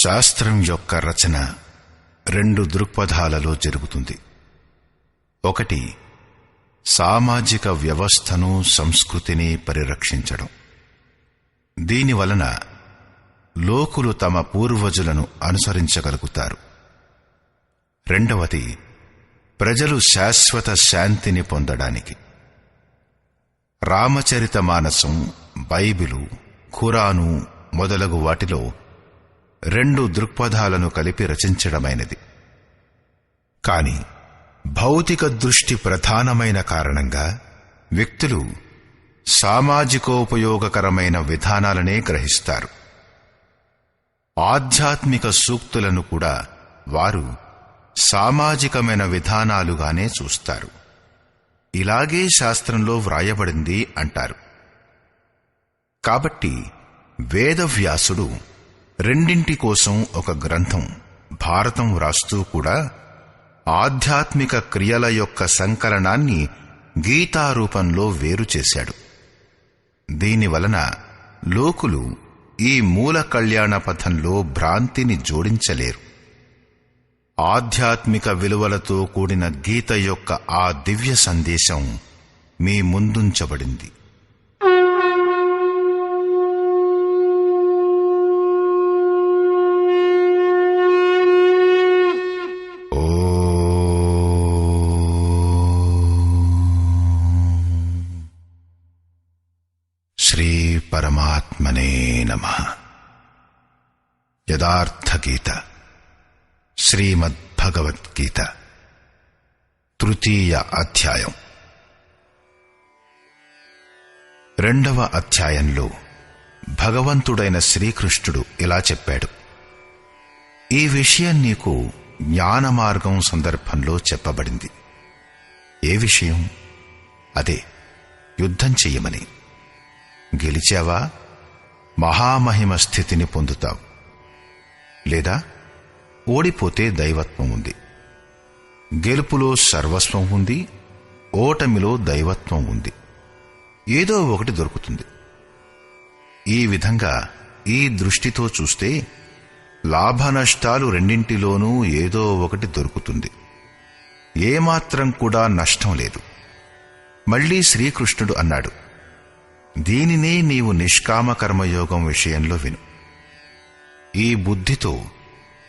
శాస్త్రం యొక్క రచన రెండు దృక్పథాలలో జరుగుతుంది. ఒకటి, సామాజిక వ్యవస్థను, సంస్కృతిని పరిరక్షించడం. దీనివలన లోకులు తమ పూర్వజులను అనుసరించగలుగుతారు. రెండవది, ప్రజలు శాశ్వత శాంతిని పొందడానికి. రామచరితమానసం, బైబిలు, ఖురాను మొదలగు వాటిలో రెండు దృక్పథాలను కలిపి రచించడమైనది. కాని భౌతిక దృష్టి ప్రధానమైన కారణంగా వ్యక్తులు సామాజికోపయోగకరమైన విధానాలనే గ్రహిస్తారు. ఆధ్యాత్మిక సూక్తులను కూడా వారు సామాజికమైన విధానాలుగానే చూస్తారు. ఇలాగే శాస్త్రంలో వ్రాయబడింది అంటారు. కాబట్టి వేదవ్యాసుడు రెండింటి కోసం ఒక గ్రంథం భారతం వ్రాస్తూ కూడా ఆధ్యాత్మిక క్రియల యొక్క సంకలనాన్ని గీతారూపంలో వేరు చేశాడు. దీనివలన లోకులు ఈ మూల కళ్యాణ పథంలో భ్రాంతిని జోడించలేరు. ఆధ్యాత్మిక విలువలతో కూడిన గీత యొక్క ఆ దివ్య సందేశం మీ ముందుంచబడింది. శ్రీ పరమాత్మనే నమః. యథార్థ గీత, శ్రీమద్భగవద్గీత, తృతీయ అధ్యాయం. రెండవ అధ్యాయంలో భగవంతుడైన శ్రీకృష్ణుడు ఇలా చెప్పాడు: ఈ విషయం నీకు జ్ఞానమార్గం సందర్భంలో చెప్పబడింది. ఏ విషయం? అదే యుద్ధం చెయ్యమని. గెలిచావా మహామహిమ స్థితిని పొందుతావు, లేదా ఓడిపోతే దైవత్వం ఉంది. గెలుపులో సర్వస్వం ఉంది, ఓటమిలో దైవత్వం ఉంది. ఏదో ఒకటి దొరుకుతుంది. ఈ విధంగా ఈ దృష్టితో చూస్తే లాభనష్టాలు రెండింటిలోనూ ఏదో ఒకటి దొరుకుతుంది. ఏమాత్రం కూడా నష్టం లేదు. మళ్లీ శ్రీకృష్ణుడు అన్నాడు: దీనినే నీవు నిష్కామ కర్మయోగం విషయంలో విను. ఈ బుద్ధితో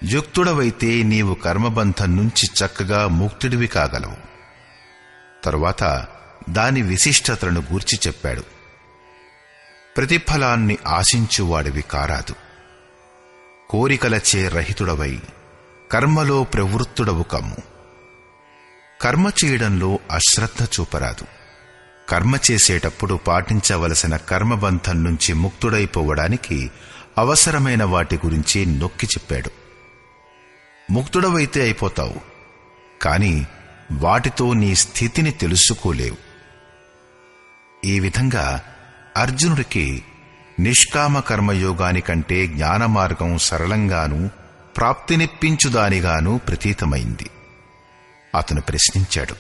యుక్తుడవైతే నీవు కర్మబంధం నుంచి చక్కగా ముక్తుడివి కాగలవు. తరువాత దాని విశిష్టతలను గూర్చి చెప్పాడు. ప్రతిఫలాన్ని ఆశించువాడివి కారాదు. కోరికలచే రహితుడవై కర్మలో ప్రవృత్తుడవు కమ్ము. కర్మ చేయడంలో అశ్రద్ధ చూపరాదు. కర్మ చేసేటప్పుడు పాటించవలసిన కర్మబంధం నుంచి ముక్తుడైపోవడానికి అవసరమైన వాటి గురించి నొక్కి చెప్పాడు. ముక్తుడవైతే అయిపోతావు, కాని వాటితో నీ స్థితిని తెలుసుకోలేవు. ఈ విధంగా అర్జునుడికి నిష్కామ కర్మయోగానికంటే జ్ఞానమార్గం సరళంగానూ ప్రాప్తినిప్పించుదానిగానూ ప్రతీతమైంది. అతను ప్రశ్నించాడు: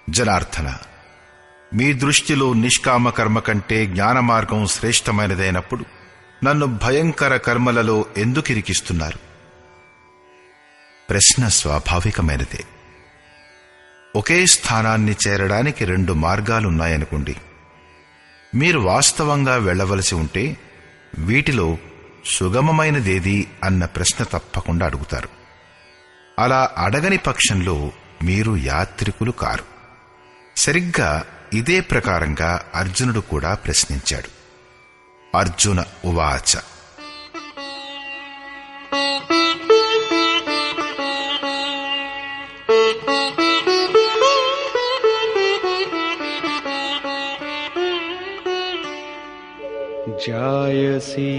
జనార్దన, మీ దృష్టిలో నిష్కామ కర్మ కంటే జ్ఞానమార్గం శ్రేష్టమైనదైనప్పుడు నన్ను భయంకర కర్మలలో ఎందుకిరికిస్తున్నారు? ప్రశ్న స్వాభావికమైనదే. ఒకే స్థానాన్ని చేరడానికి రెండు మార్గాలున్నాయనుకోండి. మీరు వాస్తవంగా వెళ్లవలసి ఉంటే వీటిలో సుగమమైనదేది అన్న ప్రశ్న తప్పకుండా అడుగుతారు. అలా అడగని పక్షంలో మీరు యాత్రికులు కారు. సరిగ్గా ఇదే ప్రకారంగా అర్జునుడు కూడా ప్రశ్నించాడు. అర్జున ఉవాచ: జాయసి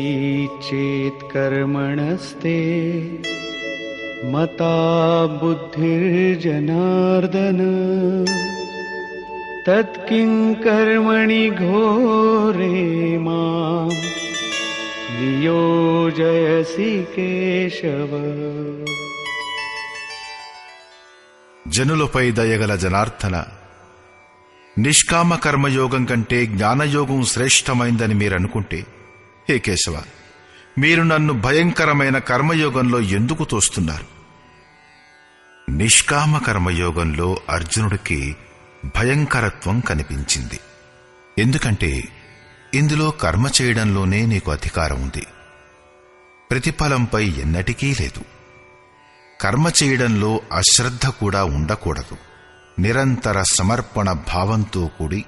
చేత్ కర్మణస్తే మతా బుద్ధిర్జనార్దన తత్కిం కర్మణి ఘోరే మాం నియోజయసి కేశవ. జనులపై దయగల జనార్దన, నిష్కామ కర్మయోగం కంటే జ్ఞానయోగం శ్రేష్టమైందని మీరనుకుంటే, హే కేశవ, మీరు నన్ను భయంకరమైన కర్మయోగంలో ఎందుకు తోస్తున్నారు? నిష్కామ కర్మయోగంలో అర్జునుడికి భయంకరత్వం కనిపించింది. ఎందుకంటే ఇందులో కర్మ చేయడంలోనే నీకు అధికారం ఉంది, ప్రతిఫలంపై ఎన్నటికీ లేదు. కర్మ చేయడంలో అశ్రద్ధ కూడా ఉండకూడదు. నిరంతర సమర్పణ భావంతో కూడి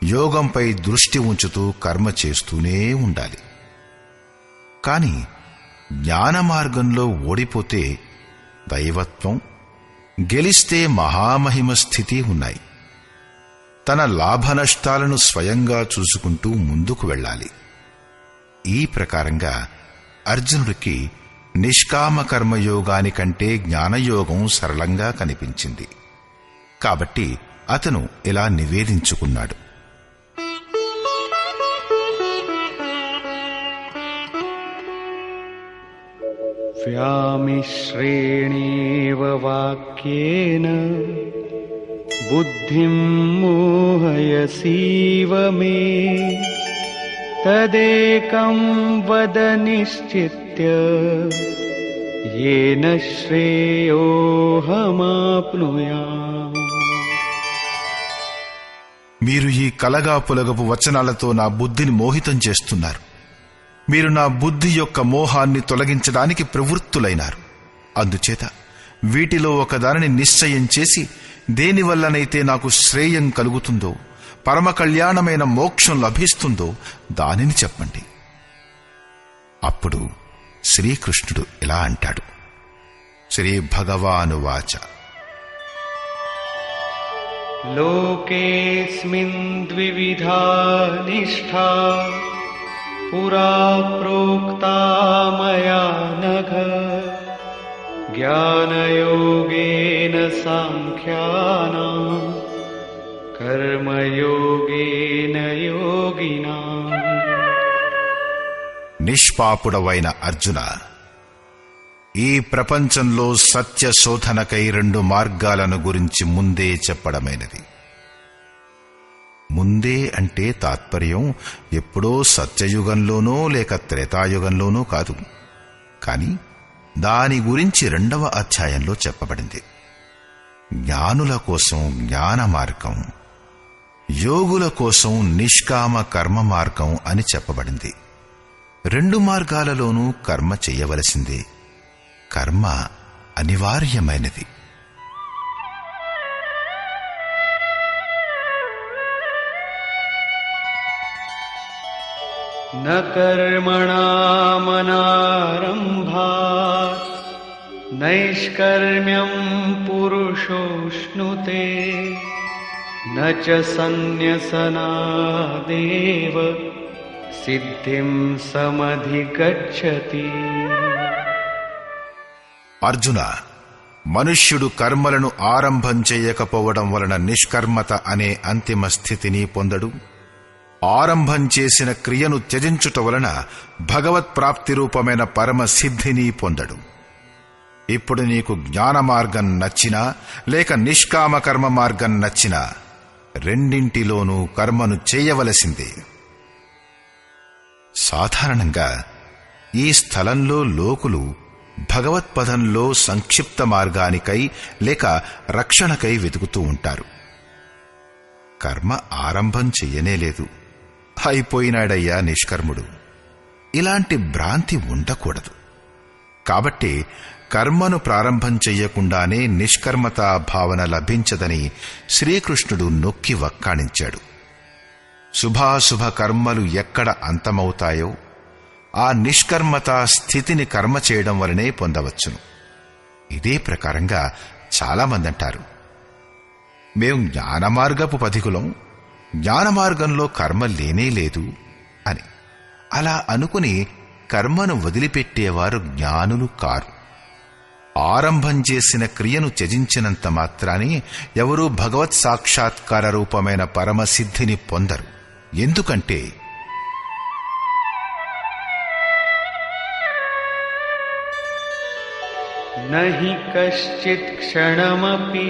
యోగంపై దృష్టి ఉంచుతూ కర్మ చేస్తూనే ఉండాలి. కాని జ్ఞాన మార్గంలో ఓడిపోతే దైవత్వం, గెలిస్తే మహామహిమ స్థితి ఉన్నాయి. తన లాభనష్టాలను స్వయంగా చూసుకుంటూ ముందుకు వెళ్ళాలి. ఈ ప్రకారంగా అర్జునుడికి నిష్కామ కర్మయోగానికంటే జ్ఞానయోగం సరళంగా కనిపించింది. కాబట్టి అతను ఇలా నివేదించుకున్నాడు. వ్యామిశ్రేణేవ వాక్యేన బుద్ధిం మోహయసీవ మే తదేకం వద నిశ్చిత్య యేన శ్రేయోహమాప్నుయామ్. మీరు ఈ కలగాపులగపు వచనాలతో నా బుద్ధిని మోహితం చేస్తున్నారు. మీరు నా బుద్ధి యొక్క మోహాన్ని తొలగించడానికి ప్రవృత్తులైనారు. అందుచేత వీటిలో ఒకదానిని నిశ్చయం చేసి దేనివల్లనైతే నాకు శ్రేయం కలుగుతుందో, పరమ కళ్యాణమైన మోక్షం లభిస్తుందో దానిని చెప్పండి. అప్పుడు శ్రీకృష్ణుడు ఇలా అంటాడు. శ్రీ భగవానువాచ. లోకేస్మిన్ ద్వివిధా నిష్ఠా పురా ప్రోక్తా మయా నఘ జ్ఞానయోగేన సాంఖ్యానాం కర్మయోగేన యోగినాం. నిష్పాపుడవైన అర్జున, ఈ ప్రపంచంలో సత్య శోధనకై 2 మార్గాలను గురించి ముందే చెప్పడమైనది. ముందే అంటే తాత్పర్యం ఎప్పుడో సత్యయుగంలోనో లేక త్రేతాయుగంలోనో కాదు, కాని దాని గురించి 2వ అధ్యాయంలో చెప్పబడింది. జ్ఞానుల కోసం జ్ఞాన మార్గం, యోగుల కోసం నిష్కామ కర్మ మార్గం అని చెప్పబడింది. 2 మార్గాలలోనూ కర్మ చెయ్యవలసిందే. కర్మ అనివార్యమైనది. న కర్మణామనారంభాత్ నైష్కర్మ్యం పురుషోష్ణుతే న చ సన్యసనాదేవ సిద్ధిం సమధిగచ్చతి. అర్జున, మనుష్యుడు కర్మలను ఆరంభం చేయకపోవడం వలన నిష్కర్మత అనే అంతిమ స్థితిని పొందడు. ఆరంభం చేసిన క్రియను త్యజించుట వలన భగవత్ప్రాప్తి రూపమైన పరమ సిద్ధిని పొందడు. ఇప్పుడు నీకు జ్ఞాన మార్గం నచ్చినా లేక నిష్కామ కర్మ మార్గం నచ్చినా రెండింటిలోనూ కర్మను చేయవలసిందే. సాధారణంగా ఈ స్థలంలో లోకులు భగవత్పదంలో సంక్షిప్త మార్గానికై లేక రక్షణకై వెతుకుతూ ఉంటారు. కర్మ ఆరంభం చెయ్యనేలేదు, అయిపోయినాడయ్యా నిష్కర్ముడు, ఇలాంటి భ్రాంతి ఉండకూడదు. కాబట్టి కర్మను ప్రారంభం చెయ్యకుండానే నిష్కర్మతా భావన లభించదని శ్రీకృష్ణుడు నొక్కి వక్కాణించాడు. శుభాశుభ కర్మలు ఎక్కడ అంతమవుతాయో ఆ నిష్కర్మతా స్థితిని కర్మ చేయడం వలనే పొందవచ్చును. ఇదే ప్రకారంగా చాలామంది అంటారు, మేం జ్ఞానమార్గపు పథికులం, జ్ఞానమార్గంలో కర్మ లేనే లేదు అని. అలా అనుకుని కర్మను వదిలిపెట్టేవారు జ్ఞానులు కారు. ఆరంభం చేసిన క్రియను త్యజించినంత మాత్రానే ఎవరూ భగవత్ సాక్షాత్కార రూపమైన పరమసిద్ధిని పొందరు. ఎందుకంటే నహి కశ్చిత్ క్షణమపి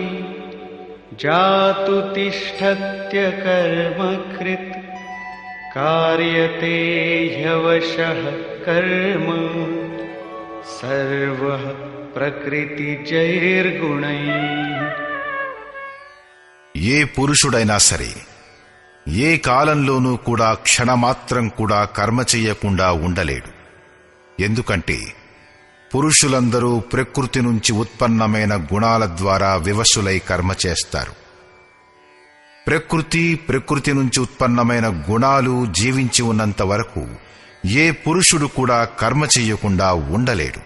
జాతు తిష్ఠత్య కర్మకృత్ कार्यते ह्यवशः कर्म सर्वः प्रकृतिजैर्गुणैः। ఏ పురుషుడైనా సరే ఏ కాలంలోనూ కూడా క్షణమాత్రం కూడా కర్మ చెయ్యకుండా ఉండలేడు. ఎందుకంటే పురుషులందరూ ప్రకృతి నుంచి ఉత్పన్నమైన గుణాల ద్వారా వివశులై కర్మ చేస్తారు. ప్రకృతి నుంచి ఉత్పన్నమైన గుణాలు జీవించి ఉన్నంత వరకు ఏ పురుషుడు కూడా కర్మ చెయ్యకుండా ఉండలేడు.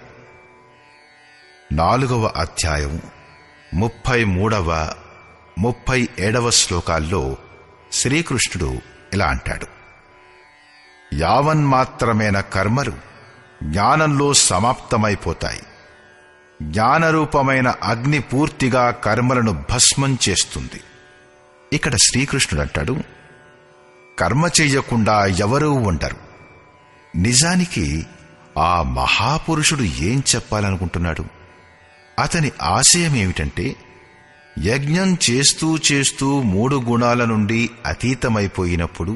4వ అధ్యాయం 33వ 37వ శ్లోకాల్లో శ్రీకృష్ణుడు ఇలా అంటాడు: యావన్మాత్రమైన కర్మలు జ్ఞానంలో సమాప్తమైపోతాయి. జ్ఞానరూపమైన అగ్ని పూర్తిగా కర్మలను భస్మం చేస్తుంది. ఇక్కడ శ్రీకృష్ణుడు అంటాడు, కర్మ చెయ్యకుండా ఎవరూ ఉండరు. నిజానికి ఆ మహాపురుషుడు ఏం చెప్పాలనుకుంటున్నాడు? అతని ఆశయమేమిటంటే, యజ్ఞం చేస్తూ చేస్తూ 3 గుణాల నుండి అతీతమైపోయినప్పుడు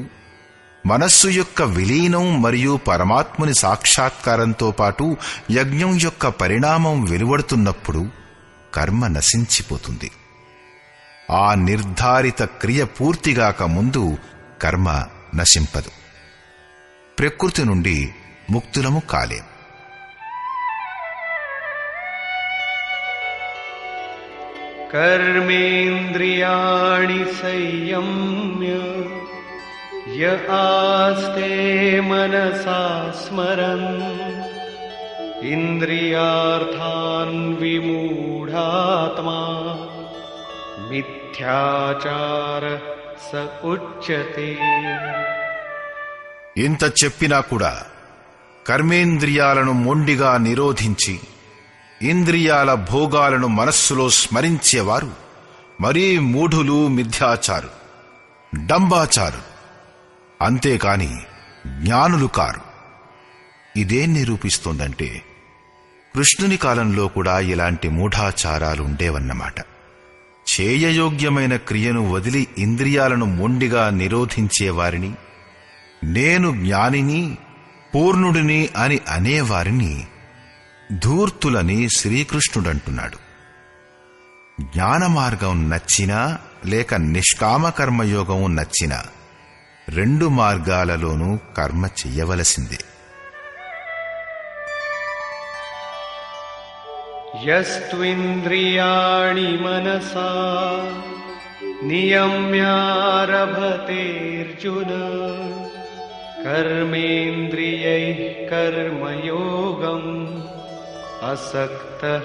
మనస్సు యొక్క విలీనం మరియు పరమాత్ముని సాక్షాత్కారంతో పాటు యజ్ఞం యొక్క పరిణామం వెలువడుతున్నప్పుడు కర్మ నశించిపోతుంది. ఆ నిర్ధారిత క్రియ పూర్తిగాక ముందు కర్మ నశింపదు. ప్రకృతి నుండి ముక్తులము కాలేం. कर्मेन्द्रियाणि संयम्य य आस्ते मनसा स्मरन् इन्द्रियार्थान् विमूढात्मा మిథ్యాచార స ఉచ్యతే. ఇంత చెప్పినా కూడా కర్మేంద్రియాలను మొండిగా నిరోధించి ఇంద్రియాల భోగాలను మనస్సులో స్మరించేవారు మరీ మూఢులు, మిథ్యాచారు, డంబాచారు, అంతేకాని జ్ఞానులు కారు. ఇదేం నిరూపిస్తోందంటే కృష్ణుని కాలంలో కూడా ఇలాంటి మూఢాచారాలుండేవన్నమాట. చేయయోగ్యమైన క్రియను వదిలి ఇంద్రియాలను మొండిగా నిరోధించేవారిని, నేను జ్ఞానిని, పూర్ణుడిని అని అనేవారిని ధూర్తులని శ్రీకృష్ణుడంటున్నాడు. జ్ఞానమార్గం నచ్చినా లేక నిష్కామ కర్మయోగం నచ్చినా 2 మార్గాలలోనూ కర్మ చెయ్యవలసిందే. యస్త్వింద్రియాణి మనసా నియమ్యారభతేర్జున కర్మేంద్రియైః కర్మయోగం అసక్తః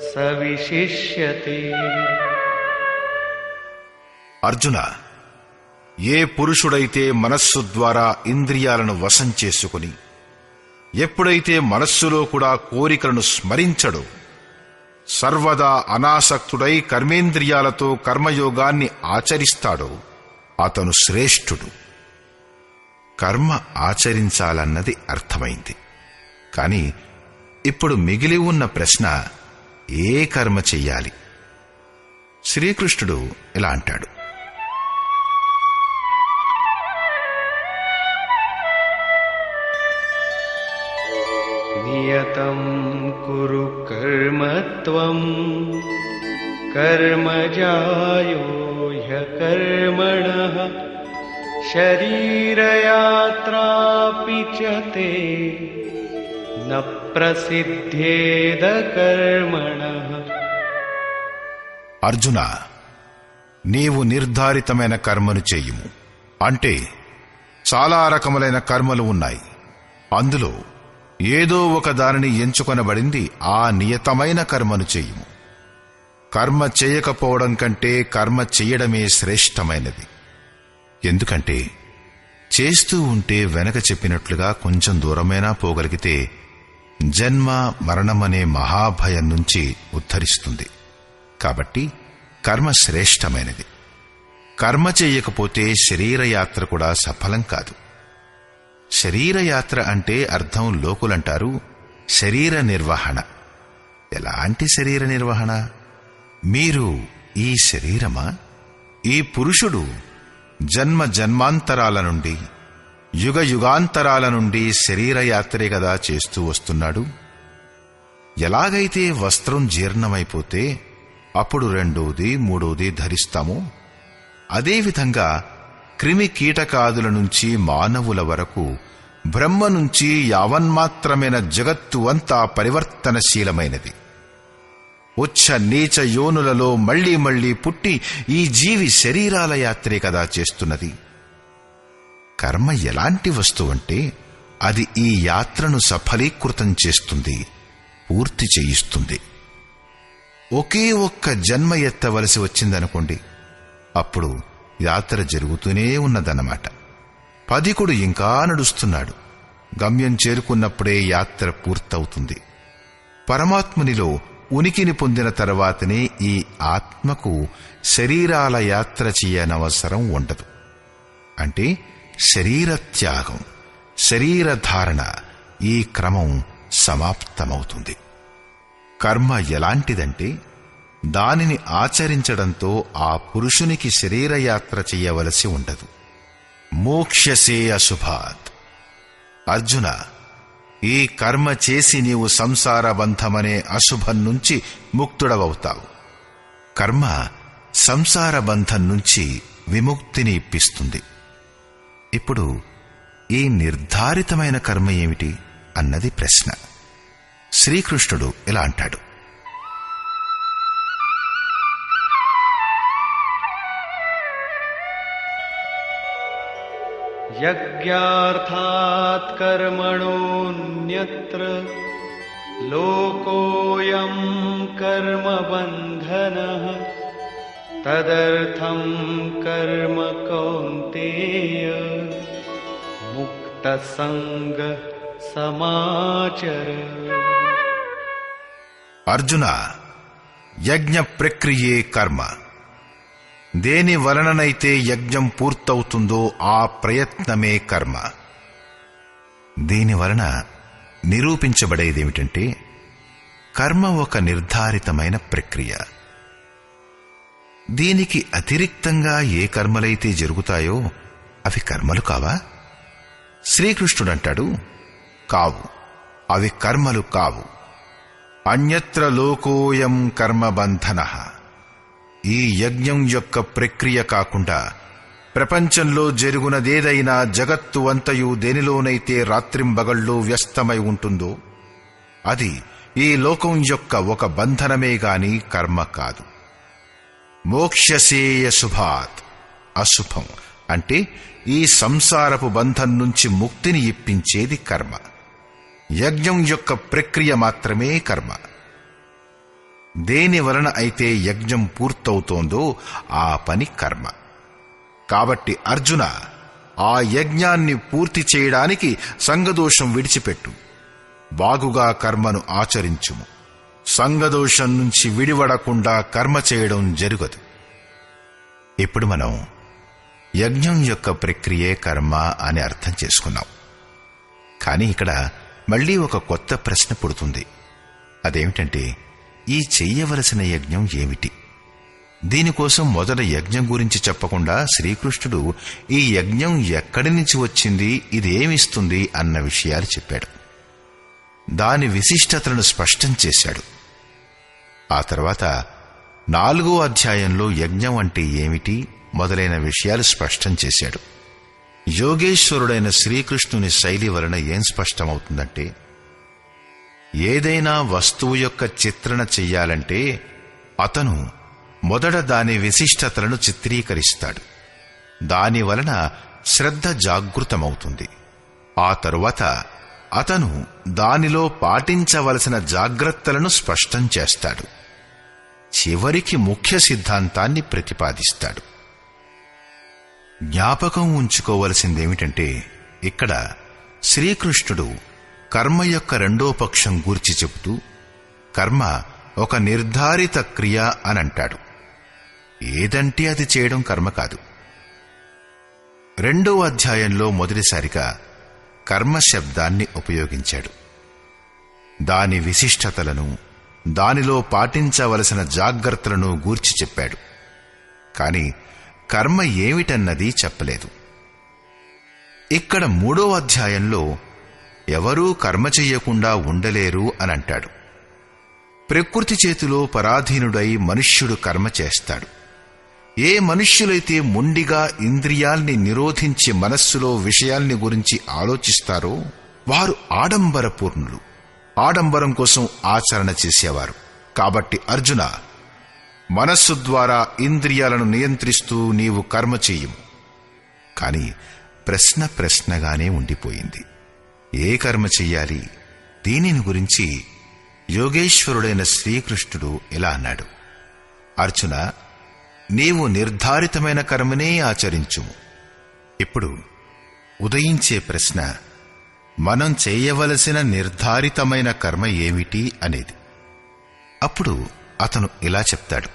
స విశిష్యతే. అర్జున, ఏ పురుషుడైతే మనస్సు ద్వారా ఇంద్రియాలను వశం చేసుకుని ఎప్పుడైతే మనస్సులో కూడా కోరికలను స్మరించడో, సర్వదా అనాసక్తుడై కర్మేంద్రియాలతో కర్మయోగాన్ని ఆచరిస్తాడో అతను శ్రేష్ఠుడు. కర్మ ఆచరించాలన్నది అర్థమైంది. కాని ఇప్పుడు మిగిలి ఉన్న ప్రశ్న, ఏ కర్మ చెయ్యాలి? శ్రీకృష్ణుడు ఇలా అంటాడు: నియతం కురు కర్మ త్వం కర్మజాయో హ్యకర్మణః శరీరయాత్రాపి చ తే న ప్రసిద్ధేద కర్మణః. అర్జున, నీవు నిర్ధారితమైన కర్మను చెయ్యుము. అంటే చాలా రకములైన కర్మలు ఉన్నాయి. అందులో ఏదో ఒక దానిని ఎంచుకొనబడింది ఆ నియతమైన కర్మను చెయ్యుము. కర్మ చేయకపోవడం కంటే కర్మ చెయ్యడమే శ్రేష్టమైనది. ఎందుకంటే చేస్తూ ఉంటే వెనక చెప్పినట్లుగా కొంచెం దూరమైనా పోగలిగితే జన్మ మరణమనే మహాభయం నుంచి ఉద్ధరిస్తుంది. కాబట్టి కర్మ శ్రేష్టమైనది. కర్మ చెయ్యకపోతే శరీరయాత్ర కూడా సఫలం కాదు. శరీరయాత్ర అంటే అర్థం లోకులంటారు శరీర నిర్వహణ. ఎలాంటి శరీర నిర్వహణ? మీరు ఈ శరీరమా? ఈ పురుషుడు జన్మ జన్మాంతరాల నుండి యుగ యుగాంతరాల నుండి శరీరయాత్రే కదా చేస్తూ వస్తున్నాడు. ఎలాగైతే వస్త్రం జీర్ణమైపోతే అప్పుడు రెండోది మూడోది ధరిస్తామో, అదేవిధంగా క్రిమి కీటకాదుల నుంచి మానవుల వరకు, బ్రహ్మ నుంచి యావన్మాత్రమైన జగత్తు అంతా పరివర్తనశీలమైనది. ఉచ్చ నీచ యోనులలో మళ్లీ మళ్లీ పుట్టి ఈ జీవి శరీరాల యాత్రే కదా చేస్తున్నది. కర్మ ఎలాంటి వస్తువంటే అది ఈ యాత్రను సఫలీకృతం చేస్తుంది, పూర్తి చేయిస్తుంది. ఒకే ఒక్క జన్మ ఎత్తవలసి వచ్చిందనుకోండి, అప్పుడు యాత్ర జరుగుతూనే ఉన్నదన్నమాట. పదికుడు ఇంకా నడుస్తున్నాడు. గమ్యం చేరుకున్నప్పుడే యాత్ర పూర్తవుతుంది. పరమాత్మునిలో ఉనికిని పొందిన తర్వాతనే ఈ ఆత్మకు శరీరాల యాత్ర చేయనవసరం ఉండదు. అంటే శరీర త్యాగం, శరీరధారణ, ఈ క్రమం సమాప్తమవుతుంది. కర్మ ఎలాంటిదంటే దానిని ఆచరించడంతో ఆ పురుషునికి శరీరయాత్ర చెయ్యవలసి ఉండదు. మోక్ష్యసే అశుభాత్. అర్జున, ఈ కర్మ చేసి నీవు సంసార బంధమనే అశుభం నుంచి ముక్తుడవవుతావు. కర్మ సంసార బంధం నుంచి విముక్తిని ఇప్పిస్తుంది. ఇప్పుడు ఈ నిర్ధారితమైన కర్మ ఏమిటి అన్నది ప్రశ్న. శ్రీకృష్ణుడు ఇలా అంటాడు: యజ్ఞార్థాత్ కర్మణోన్యత్ర లోకోయం కర్మబంధనః తదర్థం కర్మ కౌంతేయ ముక్తసంగ సమాచర. అర్జున, యజ్ఞ ప్రక్రియే కర్మ. దేని వలననైతే యజ్ఞం పూర్తవుతుందో ఆ ప్రయత్నమే కర్మ. దీని వలన నిరూపించబడేదేమిటంటే కర్మ ఒక నిర్ధారితమైన ప్రక్రియ. దీనికి అతిరిక్తంగా ఏ కర్మలైతే జరుగుతాయో అవి కర్మలు కావా? శ్రీకృష్ణుడంటాడు, కావు, అవి కర్మలు కావు. అన్యత్ర లోకోయం కర్మబంధనః. ఈ యజ్ఞం యొక్క ప్రక్రియ కాకుండా ప్రపంచంలో జరుగునదేదైనా జగత్తు అంతయు దేనిలోనైతే రాత్రింబగళ్ళు వ్యస్తమై ఉంటుందో అది ఈ లోకం యొక్క ఒక బంధనమే గాని కర్మ కాదు. మోక్షసేయ శుభాత్. అశుభం అంటే ఈ సంసారపు బంధం నుంచి ముక్తిని ఇప్పించేది కర్మ. యజ్ఞం యొక్క ప్రక్రియ మాత్రమే కర్మ. దేని వలన అయితే యజ్ఞం పూర్తవుతోందో ఆ పని కర్మ. కాబట్టి అర్జున, ఆ యజ్ఞాన్ని పూర్తి చేయడానికి సంగదోషం విడిచిపెట్టు. బాగుగా కర్మను ఆచరించుము. సంగదోషం నుంచి విడివడకుండా కర్మ చేయడం జరుగదు. ఇప్పుడు మనం యజ్ఞం యొక్క ప్రక్రియే కర్మ అని అర్థం చేసుకున్నాం. కానీ ఇక్కడ మళ్లీ ఒక కొత్త ప్రశ్న పుడుతుంది. అదేమిటంటే, ఈ చెయ్యవలసిన యజ్ఞం ఏమిటి? దీనికోసం మొదట యజ్ఞం గురించి చెప్పకుండా శ్రీకృష్ణుడు ఈ యజ్ఞం ఎక్కడి నుంచి వచ్చింది, ఇదేమిస్తుంది అన్న విషయాలు చెప్పాడు. దాని విశిష్టతలను స్పష్టం చేశాడు. ఆ తర్వాత 4వ అధ్యాయంలో యజ్ఞం అంటే ఏమిటి మొదలైన విషయాలు స్పష్టం చేశాడు. యోగేశ్వరుడైన శ్రీకృష్ణుని శైలి వలన ఏం స్పష్టమవుతుందంటే, ఏదైనా వస్తువు యొక్క చిత్రణ చెయ్యాలంటే అతను మొదట దాని విశిష్టతలను చిత్రీకరిస్తాడు. దాని వలన శ్రద్ధ జాగృతమవుతుంది. ఆ తరువాత అతను దానిలో పాటించవలసిన జాగ్రత్తలను స్పష్టం చేస్తాడు. చివరికి ముఖ్య సిద్ధాంతాన్ని ప్రతిపాదిస్తాడు. జ్ఞాపకం ఉంచుకోవలసిందేమిటంటే, ఇక్కడ శ్రీకృష్ణుడు కర్మ యొక్క రెండో పక్షం గూర్చి చెబుతూ కర్మ ఒక నిర్ధారిత క్రియ అనంటాడు. ఏదంటే అది చేయడం కర్మ కాదు. 2వ అధ్యాయంలో మొదటిసారిగా కర్మ శబ్దాన్ని ఉపయోగించాడు. దాని విశిష్టతలను, దానిలో పాటించవలసిన జాగ్రత్తలను గూర్చి చెప్పాడు. కాని కర్మ ఏమిటన్నది చెప్పలేదు. ఇక్కడ 3వ అధ్యాయంలో ఎవరూ కర్మ చెయ్యకుండా ఉండలేరు అని అంటాడు. ప్రకృతి చేతిలో పరాధీనుడై మనుష్యుడు కర్మ చేస్తాడు. ఏ మనుష్యులైతే మొండిగా ఇంద్రియాల్ని నిరోధించి మనస్సులో విషయాల్ని గురించి ఆలోచిస్తారో వారు ఆడంబరపూర్ణులు, ఆడంబరం కోసం ఆచరణ చేసేవారు. కాబట్టి అర్జున, మనస్సు ద్వారా ఇంద్రియాలను నియంత్రిస్తూ నీవు కర్మ చెయ్యము. కాని ప్రశ్నగానే ఉండిపోయింది. ఏ కర్మ చెయ్యాలి? దీనిని గురించి యోగేశ్వరుడైన శ్రీకృష్ణుడు ఇలా అన్నాడు: అర్జున, నీవు నిర్ధారితమైన కర్మనే ఆచరించుము. ఇప్పుడు ఉదయించే ప్రశ్న, మనం చేయవలసిన నిర్ధారితమైన కర్మ ఏమిటి అనేది. అప్పుడు అతను ఇలా చెప్తాడు: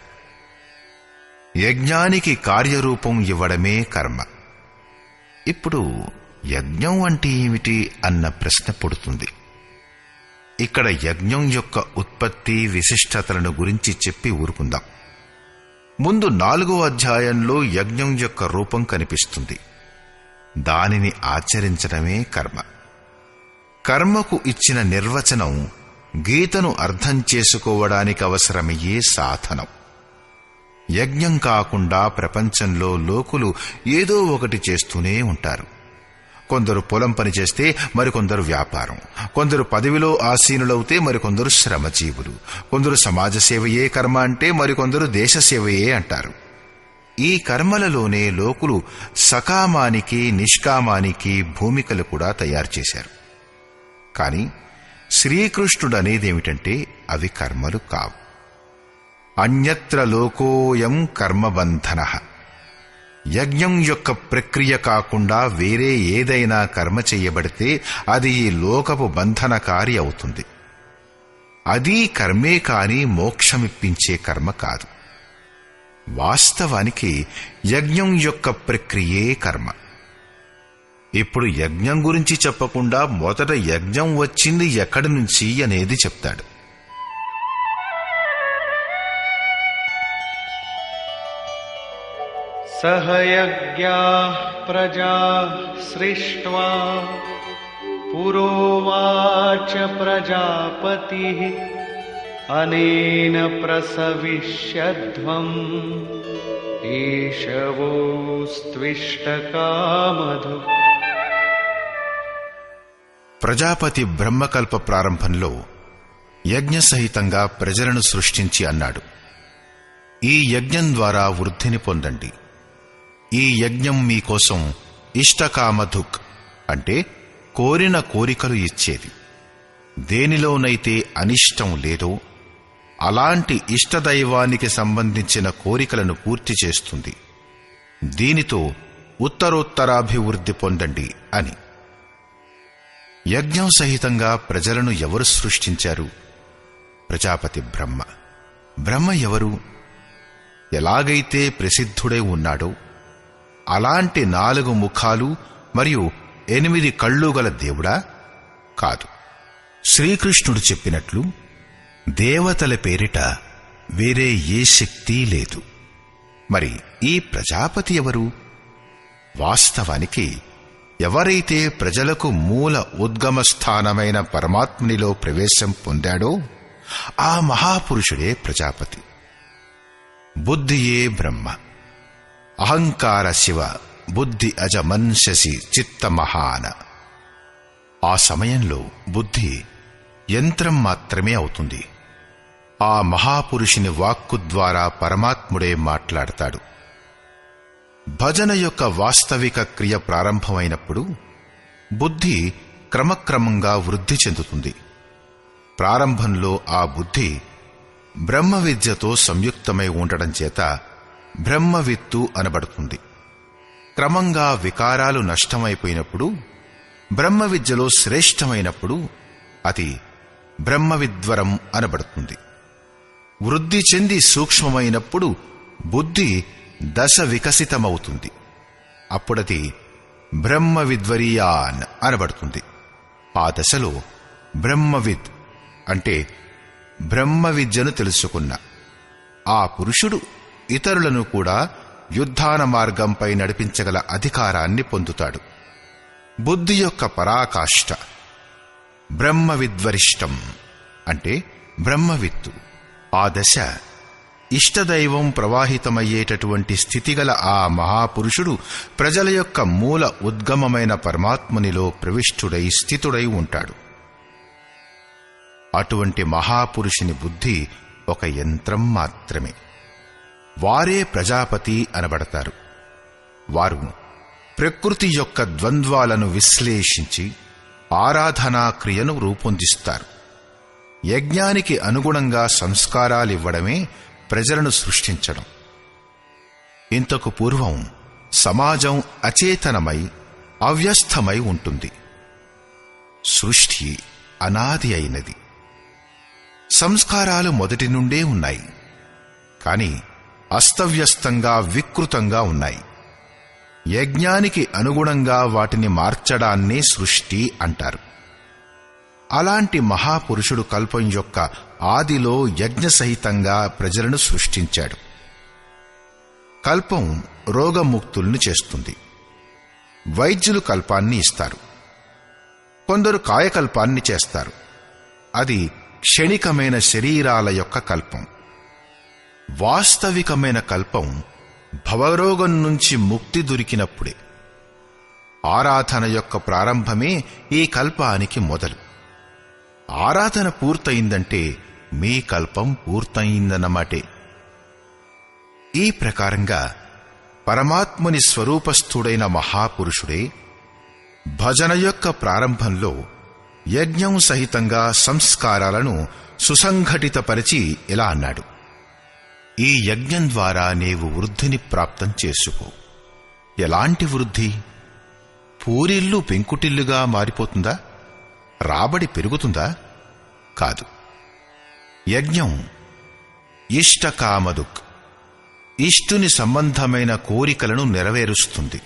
యజ్ఞానికి కార్యరూపం ఇవ్వడమే కర్మ. ఇప్పుడు యజ్ఞం అంటే ఏమిటి అన్న ప్రశ్న పుడుతుంది. ఇక్కడ యజ్ఞం యొక్క ఉత్పత్తి విశిష్టతలను గురించి చెప్పి ఊరుకుందాం. ముందు 4వ అధ్యాయంలో యజ్ఞం యొక్క రూపం కనిపిస్తుంది. దానిని ఆచరించడమే కర్మ. కర్మకు ఇచ్చిన నిర్వచనం గీతను అర్థం చేసుకోవడానికి అవసరమయ్యే సాధనం. యజ్ఞం కాకుండా ప్రపంచంలో లోకులు ఏదో ఒకటి చేస్తూనే ఉంటారు. కొందరు పొలం పని చేస్తే మరికొందరు వ్యాపారం, కొందరు పదవిలో ఆసీనులవుతే మరికొందరు శ్రమజీవులు, కొందరు సమాజ సేవయే కర్మ అంటే మరికొందరు దేశ సేవయే అంటారు. ఈ కర్మలలోనే లోకులు సకామానికి నిష్కామానికి భూమికలు కూడా తయారు చేశారు. కాని శ్రీకృష్ణుడనేదేమిటంటే అవి కర్మలు కావు. అన్యత్ర లోకోయం కర్మబంధనః. యజ్ఞం యొక్క ప్రక్రియ కాకుండా వేరే ఏదైనా కర్మ చెయ్యబడితే అది ఈ లోకపు బంధనకారి అవుతుంది. అది కర్మే కాని మోక్షమిప్పించే కర్మ కాదు. వాస్తవానికి యజ్ఞం యొక్క ప్రక్రియే కర్మ. ఇప్పుడు యజ్ఞం గురించి చెప్పకుండా మొదట యజ్ఞం వచ్చింది ఎక్కడి నుంచి అనేది చెప్తాడు. సహయజ్ఞాః ప్రజా సృష్ట్వా పురోవాచ ప్రజాపతిః అనేన ప్రసవిష్యధ్వం ఈశవోస్త్విష్టకామధు. ప్రజాపతి బ్రహ్మకల్ప ప్రారంభంలో యజ్ఞసహితంగా ప్రజలను సృష్టించి అన్నాడు: ఈ యజ్ఞం ద్వారా వృద్ధిని పొందండి. ఈ యజ్ఞం మీకోసం ఇష్టకామధుక్ అంటే కోరిన కోరికలు ఇచ్చేది. దేనిలోనైతే అనిష్టం లేదో అలాంటి ఇష్టదైవానికి సంబంధించిన కోరికలను పూర్తి చేస్తుంది. దీనితో ఉత్తరోత్తరాభివృద్ధి పొందండి అని. యజ్ఞం సహితంగా ప్రజలను ఎవరు సృష్టించారు? ప్రజాపతి బ్రహ్మ. బ్రహ్మ ఎవరు? ఎలాగైతే ప్రసిద్ధుడై ఉన్నాడో అలాంటి 4 ముఖాలు మరియు 8 కళ్ళు గల దేవుడా? కాదు. శ్రీకృష్ణుడు చెప్పినట్లు దేవతల పేరిట వేరే ఏ శక్తి లేదు. మరి ఈ ప్రజాపతి ఎవరు? వాస్తవానికి ఎవరైతే ప్రజలకు మూల ఉద్గమ స్థానమైన పరమాత్మునిలో ప్రవేశం పొందాడో ఆ మహాపురుషుడే ప్రజాపతి. బుద్ధియే బ్రహ్మ. అహంకార శివ బుద్ధి అజమన్షసి చిత్తమహాన. ఆ సమయంలో బుద్ధి యంత్రం మాత్రమే అవుతుంది. ఆ మహాపురుషుని వాక్కు ద్వారా పరమాత్ముడే మాట్లాడతాడు. భజన యొక్క వాస్తవిక క్రియ ప్రారంభమైనప్పుడు బుద్ధి క్రమక్రమంగా వృద్ధి చెందుతుంది. ప్రారంభంలో ఆ బుద్ధి బ్రహ్మ విద్యతో సంయుక్తమై ఉండడం చేత బ్రహ్మవిత్తు అనబడుతుంది. క్రమంగా వికారాలు నష్టమైపోయినప్పుడు, బ్రహ్మ విద్యలో శ్రేష్టమైనప్పుడు అది బ్రహ్మవిద్వరం అనబడుతుంది. వృద్ధి చెంది సూక్ష్మమైనప్పుడు బుద్ధి దశ వికసితమవుతుంది. అప్పుడది బ్రహ్మవిద్వరీయాన్ అనబడుతుంది. ఆ దశలో బ్రహ్మవిద్ అంటే బ్రహ్మ విద్యను తెలుసుకున్న ఆ పురుషుడు ఇతరులను కూడా యుద్ధాన మార్గంపై నడిపించగల అధికారాన్ని పొందుతాడు. బుద్ధి యొక్క పరాకాష్ఠ. బ్రహ్మ విద్వరిష్టం అంటే బ్రహ్మవిత్తు. ఆ దశ ఇష్టదైవం ప్రవాహితమయ్యేటటువంటి స్థితిగల ఆ మహాపురుషుడు ప్రజల యొక్క మూల ఉద్గమమైన పరమాత్మునిలో ప్రవిష్టుడై స్థితుడై ఉంటాడు. అటువంటి మహాపురుషుని బుద్ధి ఒక యంత్రం మాత్రమే. వారే ప్రజాపతి అనబడతారు. వారు ప్రకృతి యొక్క ద్వంద్వాలను విశ్లేషించి ఆరాధనా క్రియను రూపొందిస్తారు. యజ్ఞానికి అనుగుణంగా సంస్కారాలివ్వడమే ప్రజలను సృష్టించడం. ఇంతకు పూర్వం సమాజం అచేతనమై అవ్యస్థమై ఉంటుంది. సృష్టి అనాది అయినది. సంస్కారాలు మొదటి నుండే ఉన్నాయి, కాని అస్తవ్యస్తంగా వికృతంగా ఉన్నాయి. యజ్ఞానికి అనుగుణంగా వాటిని మార్చడాన్నే సృష్టి అంటారు. అలాంటి మహాపురుషుడు కల్పం యొక్క ఆదిలో యజ్ఞసహితంగా ప్రజలను సృష్టించాడు. కల్పం రోగముక్తుల్ని చేస్తుంది. వైద్యులు కల్పాన్ని ఇస్తారు. కొందరు కాయకల్పాన్ని చేస్తారు. అది క్షణికమైన శరీరాల యొక్క కల్పం. వాస్తవికమైన కల్పం భవరోగం నుంచి ముక్తి దొరికినప్పుడే. ఆరాధన యొక్క ప్రారంభమే ఈ కల్పానికి మొదలు. ఆరాధన పూర్తయిందంటే మీ కల్పం పూర్తయిందన్నమాటే. ఈ ప్రకారంగా పరమాత్ముని స్వరూపస్థుడైన మహాపురుషుడే భజన యొక్క ప్రారంభంలో యజ్ఞం సహితంగా సంస్కారాలను సుసంఘటితపరిచి ఇలా అన్నాడు: ఈ యజ్ఞం ద్వారా నీవు వృద్ధిని ప్రాప్తం చేసుకో. ఎలాంటి వృద్ధి? పూరిల్లు పెంకుటిల్లుగా మారిపోతుందా? రాబడి పెరుగుతుందా? కాదు. యజ్ఞం ఇష్టకామదుక్, ఇష్టుని సంబంధమైన కోరికలను నెరవేరుస్తుంది.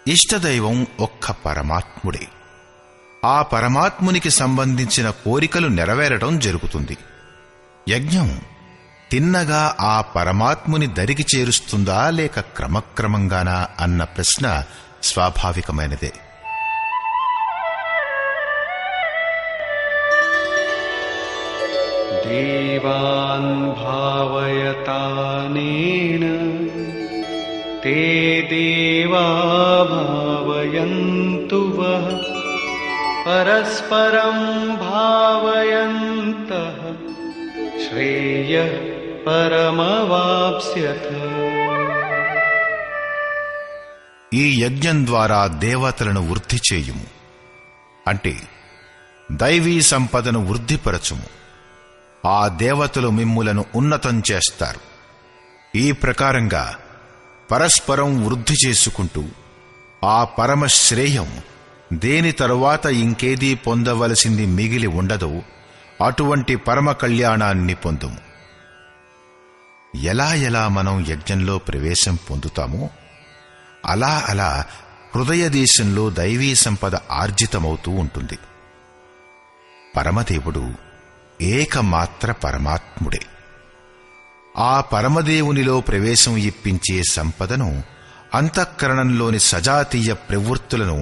ఇష్టదైవం ఒక్క పరమాత్ముడే. ఆ పరమాత్మునికి సంబంధించిన కోరికలు నెరవేరడం జరుగుతుంది. యజ్ఞం తిన్నగా ఆ పరమాత్ముని దరికి చేరుస్తుందా లేక క్రమక్రమంగానా అన్న ప్రశ్న స్వాభావికమైనదే. దేవాన్ భావయతానేన తే దేవా భావయంతు వః పరస్పరం భావయంతః శ్రేయః పరమవాప్స్యథ. ఈ యజ్ఞం ద్వారా దేవతలను వృద్ధి చేయుము అంటే దైవీ సంపదను వృద్ధిపరచుము. ఆ దేవతలు మిమ్ములను ఉన్నతం చేస్తారు. ఈ ప్రకారంగా పరస్పరం వృద్ధి చేసుకుంటూ ఆ పరమశ్రేయం దేని తరువాత ఇంకేదీ పొందవలసింది మిగిలి ఉండదో అటువంటి పరమ కళ్యాణాన్ని పొందుము. ఎలా ఎలా మనం యజ్ఞంలో ప్రవేశం పొందుతామో అలా అలా హృదయదేశంలో దైవీ సంపద ఆర్జితమవుతూ ఉంటుంది. పరమదేవుడు ఏకమాత్ర పరమాత్ముడే. ఆ పరమదేవునిలో ప్రవేశం ఇప్పించే సంపదను, అంతఃకరణంలోని సజాతీయ ప్రవృత్తులను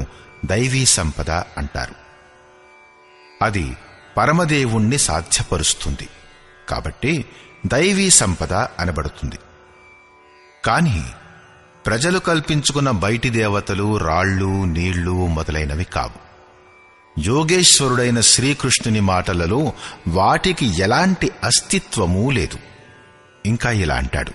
దైవీ సంపద అంటారు. అది పరమదేవుణ్ణి సాధ్యపరుస్తుంది కాబట్టి దైవీ సంపద అనబడుతుంది. కాని ప్రజలు కల్పించుకున్న బయటి దేవతలు రాళ్ళు, నీళ్లు మొదలైనవి కావు. యోగేశ్వరుడైన శ్రీకృష్ణుని మాటలలో వాటికి ఎలాంటి అస్తిత్వమూ లేదు. ఇంకా ఇలా అంటాడు: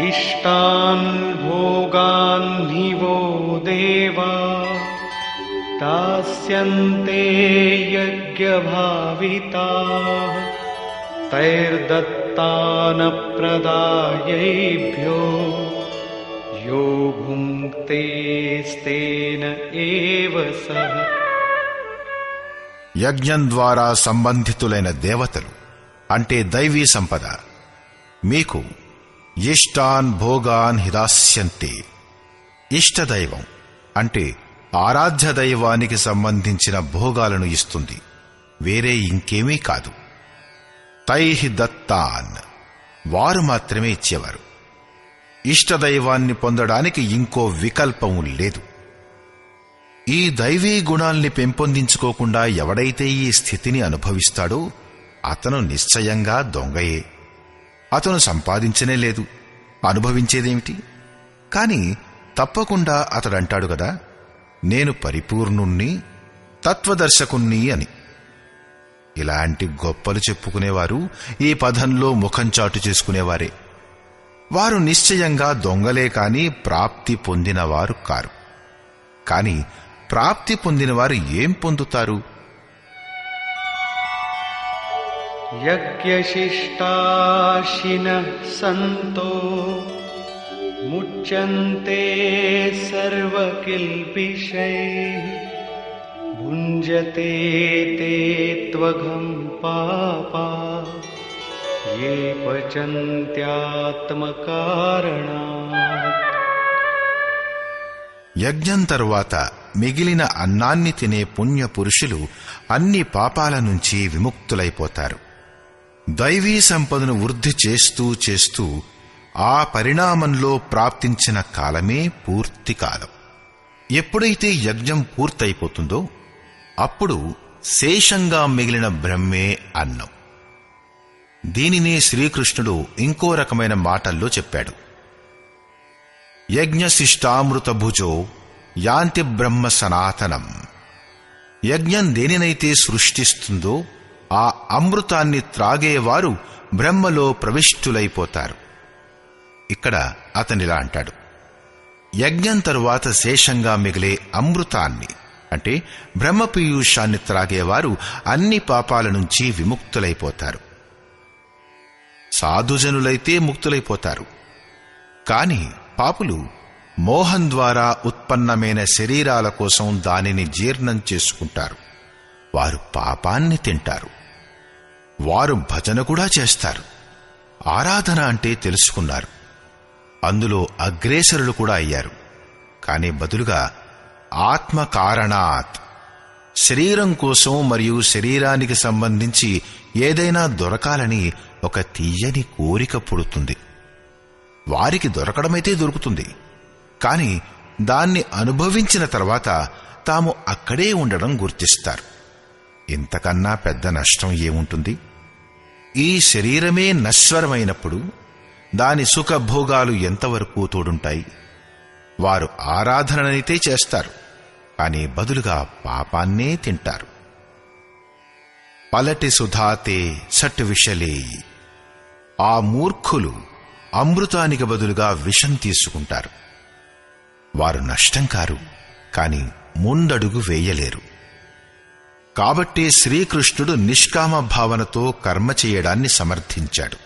ఇష్టాన్ భోగాన్ నివో దేవా దాస్యంతే యజ్ఞభావితాః తైర్దత్తాన ప్రదాయేభ్యో యో భుంక్తేస్తేన ఏవ సః. యజ్ఞం ద్వారా సంబంధితులైన దేవతలు అంటే దైవీ సంపద మీకు ఇష్టాన్ భోగాన్ హిదాస్యంతే. ఇష్టదైవం అంటే ఆరాధ్య దైవానికి సంబంధించిన భోగాలను ఇస్తుంది. వేరే ఇంకేమీ కాదు. తైహి దత్తాన్, వారు మాత్రమే ఇచ్చేవారు. ఇష్టదైవాన్ని పొందడానికి ఇంకో వికల్పం లేదు. ఈ దైవీ గుణాల్ని పెంపొందించుకోకుండా ఎవడైతే ఈ స్థితిని అనుభవిస్తాడో అతను నిశ్చయంగా దొంగయే. అతను సంపాదించనే లేదు, అనుభవించేదేమిటి? కాని తప్పకుండా అతడంటాడు గదా, నేను పరిపూర్ణుణ్ణి, తత్వదర్శకుణ్ణి అని. ఇలాంటి గొప్పలు చెప్పుకునేవారు ఈ పదంలో ముఖం చాటు చేసుకునేవారే. వారు నిశ్చయంగా దొంగలే కాని ప్రాప్తి పొందినవారు కారు. కాని ప్రాప్తి పొందినవారు ఏం పొందుతారు? యజ్ఞశిష్టాశినః సంతో ముచ్యంతే సర్వకిల్బిషైః భుంజతే తే త్వఘం పాపా ఏ పచంత్యాత్మకారణాత్. యజ్ఞం తరువాత మిగిలిన అన్నాన్ని తినే పుణ్య పురుషులు అన్ని పాపాల నుంచి విముక్తులైపోతారు. దైవీ సంపదను వృద్ధి చేస్తూ చేస్తూ ఆ పరిణామంలో ప్రాప్తించిన కాలమే పూర్తి కాలం. ఎప్పుడైతే యజ్ఞం పూర్తయిపోతుందో అప్పుడు శేషంగా మిగిలిన బ్రహ్మే అన్నం. దీనినే శ్రీకృష్ణుడు ఇంకో రకమైన మాటల్లో చెప్పాడు. యజ్ఞశిష్టామృత భుజో యాంతి బ్రహ్మ సనాతనం. యజ్ఞం దేనినైతే సృష్టిస్తుందో ఆ అమృతాన్ని త్రాగేవారు బ్రహ్మలో ప్రవిష్టులైపోతారు. ఇక్కడ అతనిలా అంటాడు, యజ్ఞం తరువాత శేషంగా మిగిలే అమృతాన్ని అంటే బ్రహ్మపీయూషాన్ని త్రాగేవారు అన్ని పాపాల నుంచి విముక్తులైపోతారు. సాధుజనులైతే ముక్తులైపోతారు. కాని పాపులు మోహం ద్వారా ఉత్పన్నమైన శరీరాల కోసం దానిని జీర్ణం చేసుకుంటారు. వారు పాపాన్ని తింటారు. వారు భజన కూడా చేస్తారు. ఆరాధన అంటే తెలుసుకున్నారు. అందులో అగ్రేసరులు కూడా అయ్యారు. కాని బదులుగా ఆత్మ కారణాత్, శరీరం కోసం మరియు శరీరానికి సంబంధించి ఏదైనా దొరకాలని ఒక తీయని కోరిక పుడుతుంది. వారికి దొరకడమైతే దొరుకుతుంది. కాని దాన్ని అనుభవించిన తర్వాత తాము అక్కడే ఉండడం గుర్తిస్తారు. ఇంతకన్నా పెద్ద నష్టం ఏముంటుంది? ఈ శరీరమే నశ్వరమైనప్పుడు దాని సుఖభోగాలు ఎంతవరకు తోడుంటాయి? వారు ఆరాధననైతే చేస్తారు, కాని బదులుగా పాపాన్నే తింటారు. పలటి సుధాతే సట్ విషలేయి. ఆ మూర్ఖులు అమృతానికి బదులుగా విషం తీసుకుంటారు. వారు నష్టం కారు, కాని ముందడుగు వేయలేరు. కాబట్టే శ్రీకృష్ణుడు నిష్కామ భావనతో కర్మ చేయడాన్ని సమర్థించాడు.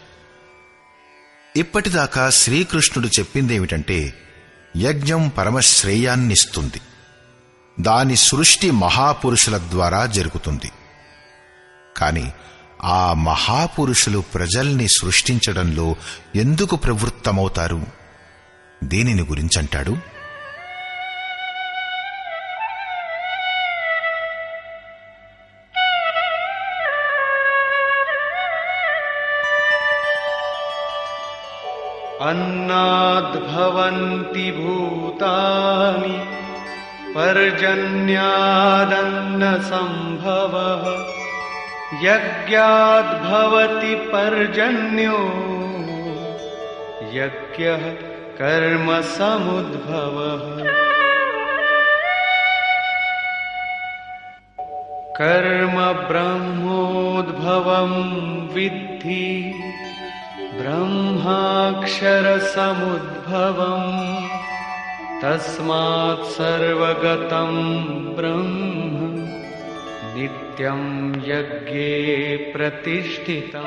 ఇప్పటిదాకా శ్రీకృష్ణుడు చెప్పిందేమిటంటే, యజ్ఞం పరమశ్రేయాన్నిస్తుంది. దాని సృష్టి మహాపురుషుల ద్వారా జరుగుతుంది. కాని ఆ మహాపురుషులు ప్రజల్ని సృష్టించడంలో ఎందుకు ప్రవృత్తమవుతారు? దీనిని గురించంటాడు, అన్నాద్భవంతి భూతాని పర్జన్యాదన్న సంభవః యజ్ఞాద్భవతి పర్జన్యో యజ్ఞః కర్మ సముద్భవః. కర్మ బ్రహ్మోద్భవం విద్ధి బ్రహ్మాక్షర సముద్భవం తస్మాత్ సర్వగతం బ్రహ్మ నిత్యం యజ్ఞే ప్రతిష్ఠితం.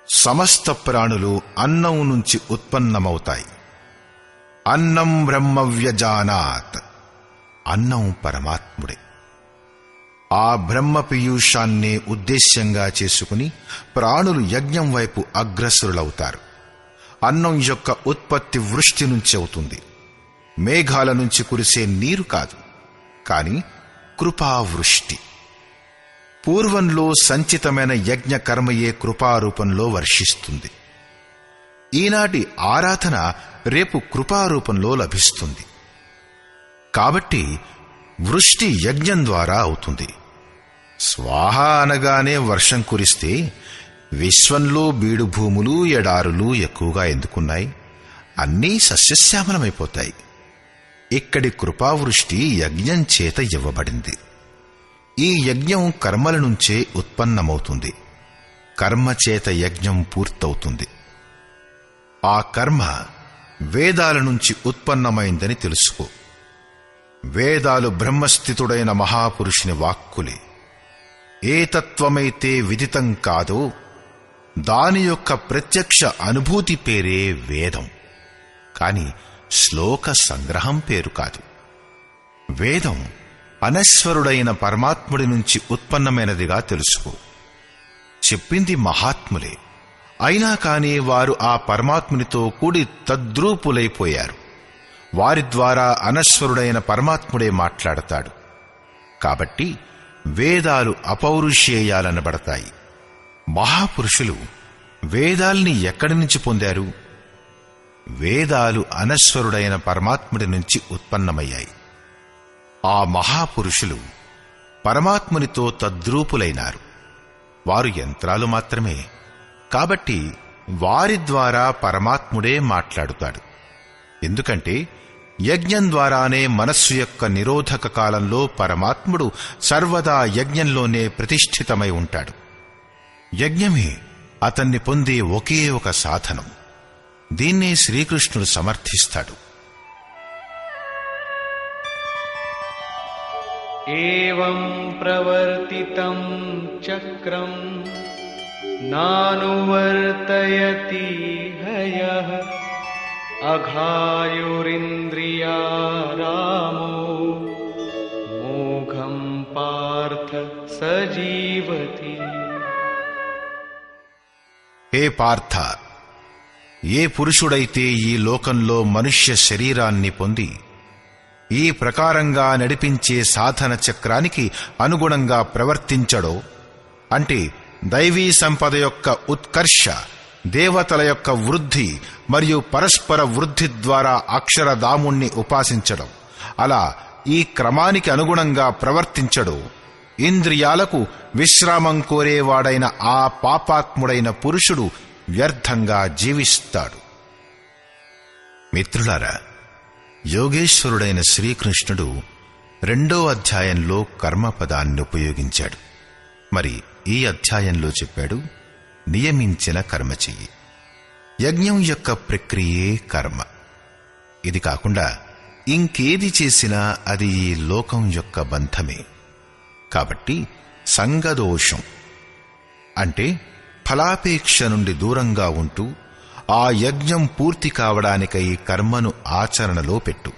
సమస్త ప్రాణులు అన్నం నుంచి ఉత్పన్నమవుతాయి. అన్నం బ్రహ్మవ్యజానాత్. అన్నం పరమాత్ముడే. ఆ బ్రహ్మ పీయూషాన్నే ఉద్దేశ్యంగా చేసుకుని ప్రాణులు యజ్ఞం వైపు అగ్రసరులవుతారు. అన్నం యొక్క ఉత్పత్తి వృష్టి నుంచి అవుతుంది. మేఘాల నుంచి కురిసే నీరు కాదు, కాని కృపావృష్టి. పూర్వంలో సంచితమైన యజ్ఞ కర్మయే కృపారూపంలో వర్షిస్తుంది. ఈనాటి ఆరాధన రేపు కృపారూపంలో లభిస్తుంది. కాబట్టి వృష్టి యజ్ఞం ద్వారా అవుతుంది. స్వాహ అనగానే వర్షం కురిస్తే విశ్వంలో బీడు భూములు, ఎడారులు ఎక్కువగా ఎందుకున్నాయి? అన్నీ సస్యశ్యామలమైపోతాయి. ఇక్కడి కృపావృష్టి యజ్ఞం చేత ఇవ్వబడింది. ఈ యజ్ఞం కర్మల నుంచే ఉత్పన్నమవుతుంది. కర్మ చేత యజ్ఞం పూర్తవుతుంది. ఆ కర్మ వేదాల నుంచి ఉత్పన్నమైందని తెలుసుకో. వేదాలు బ్రహ్మస్థితుడైన మహాపురుషుని వాక్కులే. ఏ తత్వమైతే విదితం కాదో దాని యొక్క ప్రత్యక్ష అనుభూతి పేరే వేదం, కాని శ్లోక సంగ్రహం పేరు కాదు. వేదం అనశ్వరుడైన పరమాత్ముడి నుంచి ఉత్పన్నమైనదిగా తెలుసుకో. చెప్పింది మహాత్ములే, అయినా కాని వారు ఆ పరమాత్మునితో కూడి తద్రూపులైపోయారు. వారి ద్వారా అనశ్వరుడైన పరమాత్ముడే మాట్లాడతాడు. కాబట్టి వేదాలు అపౌరుషేయాలనబడతాయి. మహాపురుషులు వేదాల్ని ఎక్కడి నుంచి పొందారు? వేదాలు అనశ్వరుడైన పరమాత్ముడి నుంచి ఉత్పన్నమయ్యాయి. ఆ మహాపురుషులు పరమాత్మునితో తద్రూపులైనారు. వారు యంత్రాలు మాత్రమే. కాబట్టి వారి ద్వారా పరమాత్ముడే మాట్లాడుతాడు. ఎందుకంటే యజ్ఞం ద్వారానే మనస్సు యొక్క నిరోధక కాలంలో పరమాత్ముడు సర్వదా యజ్ఞంలోనే ప్రతిష్ఠితమై ఉంటాడు. యజ్ఞమే అతన్ని పొందే ఒకే ఒక సాధనం. దీన్నే శ్రీకృష్ణుడు సమర్థిస్తాడు. ఏవం ప్రవర్తితం చక్రం నానువర్తయతి హయః అఘాయురింద్రియారామో మోఘం పార్థ సజీవతి. హే పార్థ, ఏ పురుషుడైతే ఈ లోకంలో మనుష్య శరీరాన్ని పొంది ఈ ప్రకారంగా నడిపించే సాధన చక్రానికి అనుగుణంగా ప్రవర్తించడో, అంటే దైవీ సంపద యొక్క ఉత్కర్ష, దేవతల యొక్క వృద్ధి మరియు పరస్పర వృద్ధి ద్వారా అక్షరధాముణ్ణి ఉపాసించడం, అలా ఈ క్రమానికి అనుగుణంగా ప్రవర్తించడో, ఇంద్రియాలకు విశ్రామం కోరేవాడైన ఆ పాపాత్ముడైన పురుషుడు వ్యర్థంగా జీవిస్తాడు. మిత్రులారా, యోగేశ్వరుడైన శ్రీకృష్ణుడు 2వ అధ్యాయంలో కర్మపదాన్ని ఉపయోగించాడు. మరి ఈ అధ్యాయంలో చెప్పాడు, నియమించిన కర్మ చెయ్యి. యజ్ఞం యొక్క ప్రక్రియే కర్మ. ఇది కాకుండా ఇంకేది చేసినా అది ఈ లోకం యొక్క బంధమే. కాబట్టి సంగదోషం అంటే ఫలాపేక్ష నుండి దూరంగా ఉంటూ ఆ యజ్ఞం పూర్తి కావడానికై కర్మను ఆచరణలో పెట్టు.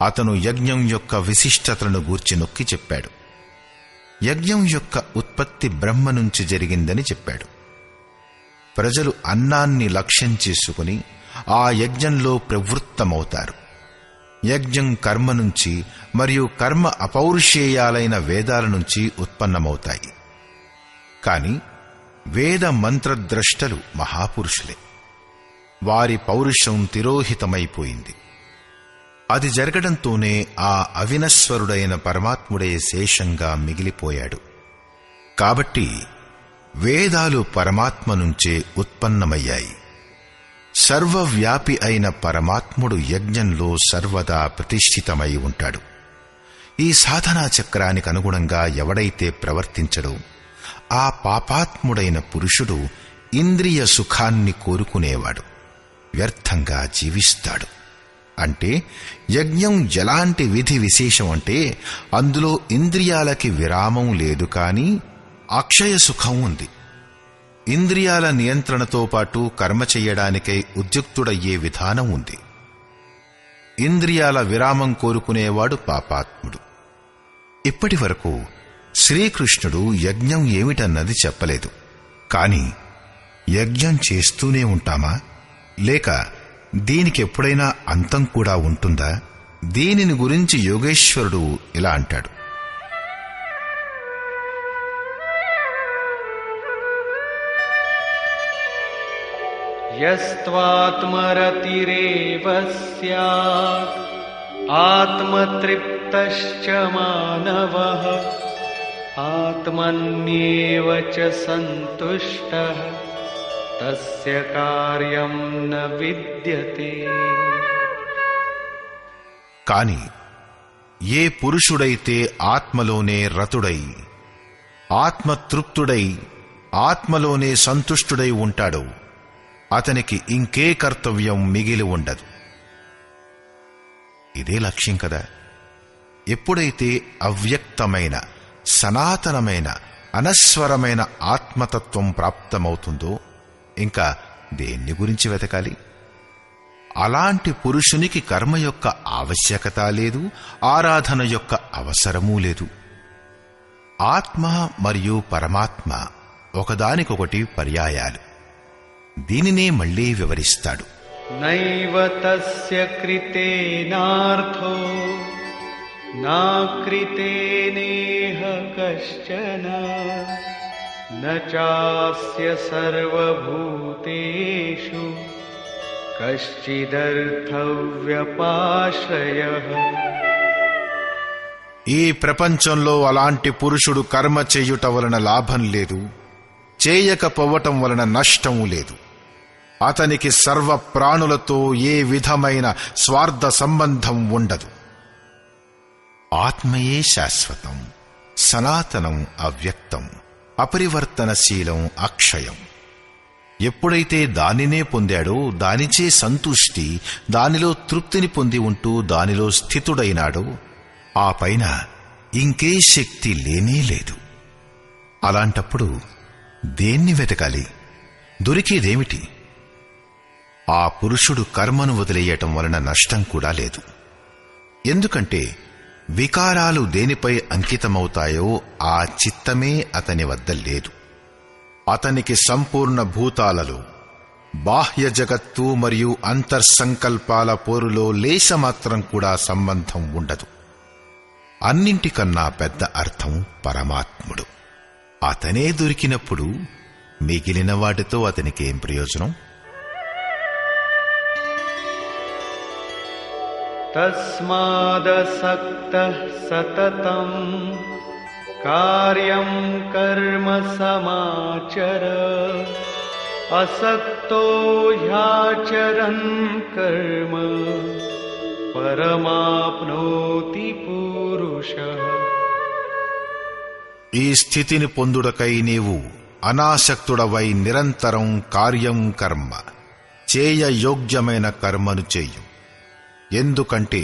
అతను యజ్ఞం యొక్క విశిష్టతలను గూర్చి నొక్కి చెప్పాడు. యజ్ఞం యొక్క ఉత్పత్తి బ్రహ్మ నుంచి జరిగిందని చెప్పాడు. ప్రజలు అన్నాన్ని లక్ష్యం చేసుకుని ఆ యజ్ఞంలో ప్రవృత్తమవుతారు. యజ్ఞం కర్మ నుంచి మరియు కర్మ అపౌరుషేయాలైన వేదాల నుంచి ఉత్పన్నమవుతాయి. కాని వేద మంత్రద్రష్టలు మహాపురుషులే. వారి పౌరుషం తిరోహితమైపోయింది. అది జరగడంతోనే ఆ అవినశ్వరుడైన పరమాత్ముడే శేషంగా మిగిలిపోయాడు. కాబట్టి వేదాలు పరమాత్మ నుంచే ఉత్పన్నమయ్యాయి. సర్వవ్యాపి అయిన పరమాత్ముడు యజ్ఞంలో సర్వదా ప్రతిష్ఠితమై ఉంటాడు. ఈ సాధనా చక్రానికి అనుగుణంగా ఎవడైతే ప్రవర్తించడో ఆ పాపాత్ముడైన పురుషుడు ఇంద్రియ సుఖాన్ని కోరుకునేవాడు, వ్యర్థంగా జీవిస్తాడు. అంటే యజ్ఞం ఎలాంటి విధి విశేషం అంటే అందులో ఇంద్రియాలకి విరామం లేదు, కాని అక్షయ సుఖం ఉంది. ఇంద్రియాల నియంత్రణతో పాటు కర్మ చెయ్యడానికై ఉద్యుక్తుడయ్యే విధానం ఉంది. ఇంద్రియాల విరామం కోరుకునేవాడు పాపాత్ముడు. ఇప్పటి వరకు శ్రీకృష్ణుడు యజ్ఞం ఏమిటన్నది చెప్పలేదు. కాని యజ్ఞం చేస్తూనే ఉంటామా, లేక దీనికెప్పుడైనా అంతం కూడా ఉంటుందా? దీనిని గురించి యోగేశ్వరుడు ఇలా అంటాడు. यस्त्वात्मरतिरेव स्यात् आत्मतृप्तश्च मानवः आत्मन्येव च सन्तुष्टः तस्य कार्यं न विद्यते। కాని ఏ పురుషుడైతే ఆత్మలోనే రతుడై ఆత్మతృప్తుడై ఆత్మలోనే సంతుష్టుడై ఉంటాడో అతనికి ఇంకే కర్తవ్యం మిగిలి ఉండదు. ఇదే లక్ష్యం కదా. ఎప్పుడైతే అవ్యక్తమైన సనాతనమైన అనస్వరమైన ఆత్మతత్వం ప్రాప్తమవుతుందో ఇంకా దేన్ని గురించి వెతకాలి? అలాంటి పురుషునికి కర్మ యొక్క ఆవశ్యకత లేదు, ఆరాధన యొక్క అవసరమూ లేదు. ఆత్మ మరియు పరమాత్మ ఒకదానికొకటి పర్యాయాలు. దీనినే మళ్లీ వివరిస్తాడు. నైవ తస్య కృతేనార్థో నా కృతేనేహ కశ్చన న చాస్య సర్వభూతేషు కశ్చిదర్థవ్యపాశ్రయః. ఈ ప్రపంచంలో అలాంటి పురుషుడు కర్మ చేయుట వలన లాభం లేదు, చేయకపోవటం వలన నష్టం లేదు. అతనికి సర్వ ప్రాణులతో ఏ విధమైన స్వార్థ సంబంధం ఉండదు. ఆత్మయే శాశ్వతం, సనాతనం, అవ్యక్తం, అపరివర్తనశీలం, అక్షయం. ఎప్పుడైతే దానినే పొందాడో, దానిచే సంతుష్టి, దానిలో తృప్తిని పొంది ఉంటూ దానిలో స్థితుడైనాడో ఆ పైన ఇంకే శక్తి లేనే లేదు. అలాంటప్పుడు దేన్ని వెతకాలి? దొరికేదేమిటి? ఆ పురుషుడు కర్మను వదిలేయటం వలన నష్టం కూడా లేదు. ఎందుకంటే వికారాలు దేనిపై అంకితమవుతాయో ఆ చిత్తమే అతని వద్ద లేదు. అతనికి సంపూర్ణ భూతాలలో బాహ్య జగత్తు మరియు అంతర్సంకల్పాల పోరులో లేశమాత్రం కూడా సంబంధం ఉండదు. అన్నింటికన్నా పెద్ద అర్థం పరమాత్ముడు. అతనే దొరికినప్పుడు మిగిలిన వాటితో అతనికేం ప్రయోజనం? తస్మాదసక్తః సతతం కార్యం కర్మ సమాచర అసక్తో హ్యాచరన్ కర్మ పరమాప్నోతి పురుషః. ఈ స్థితిని పొందుటకై నీవు అనాసక్తుడవై నిరంతరం కార్యం కర్మ చేయ యోగ్యమైన కర్మను చెయ్యు. ఎందుకంటే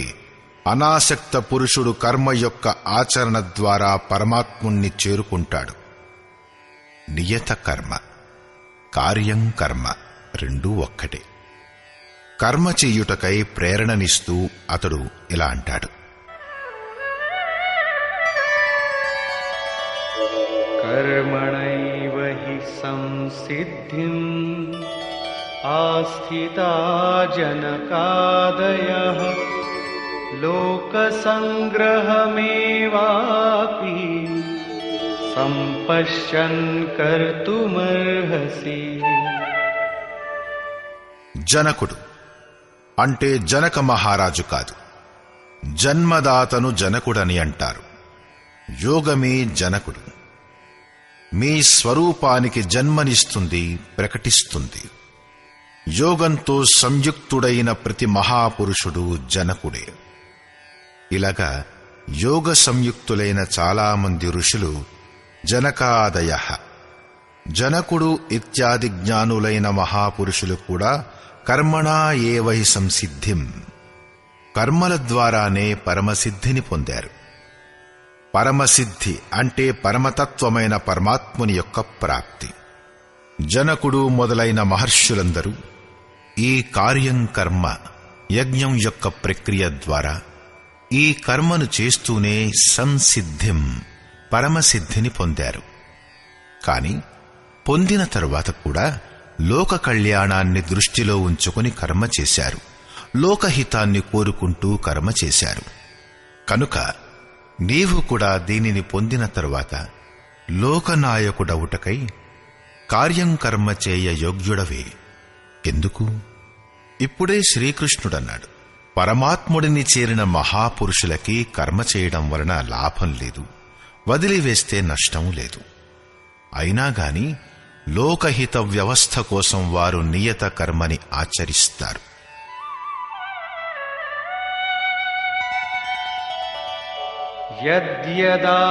అనాసక్త పురుషుడు కర్మ యొక్క ఆచరణ ద్వారా పరమాత్ముణ్ణి చేరుకుంటాడు. నియత కర్మ, కార్యం కర్మ రెండూ ఒక్కటే. కర్మ చెయ్యుటకై ప్రేరణనిస్తూ అతడు ఇలా అంటాడు. కర్మణైవ హి సంసిద్ధిం ఆస్థితా జనకాదయః లోకసంగ్రహమేవాపి సంపశ్యన్ కర్తుమర్హసి. జనకుడు అంటే జనక మహారాజు కాదు, జన్మదాతను జనకుడని అంటారు. యోగమే జనకుడు. మీ స్వరూపానికి జన్మనిస్తుంది, ప్రకటిస్తుంది. యోగంతో సంయుక్తుడైన ప్రతి మహాపురుషుడు జనకుడే. ఇలాగా యోగ సంయుక్తులైన చాలామంది ఋషులు జనకాదయ, జనకుడు ఇత్యాది జ్ఞానులైన మహాపురుషులు కూడా కర్మణా ఏవహి సంసిద్ధిం, కర్మల ద్వారానే పరమసిద్ధిని పొందారు. పరమసిద్ధి అంటే పరమతత్వమైన పరమాత్ముని యొక్క ప్రాప్తి. జనకుడు మొదలైన మహర్షులందరూ ఈ కార్యం కర్మ యజ్ఞం యొక్క ప్రక్రియ ద్వారా ఈ కర్మను చేస్తూనే సంసిద్ధిం పరమసిద్ధిని పొందారు. కాని పొందిన తరువాత కూడా లోక కళ్యాణాన్ని దృష్టిలో ఉంచుకుని కర్మ చేశారు, లోకహితాన్ని కోరుకుంటూ కర్మ చేశారు. కనుక నీవు కూడా దీనిని పొందిన తరువాత లోకనాయకుడవుటకై కార్యం కర్మ చేయ యోగ్యుడవే. ఎందుకు? ఇప్పుడే శ్రీకృష్ణుడన్నాడు, పరమాత్ముడిని చేరిన మహాపురుషులకి కర్మ చేయడం వలన లాభం లేదు, వదిలివేస్తే నష్టం లేదు. అయినా గాని లోకహిత వ్యవస్థ కోసం వారు నియత కర్మని ఆచరిస్తారు. యద్యదాచరతి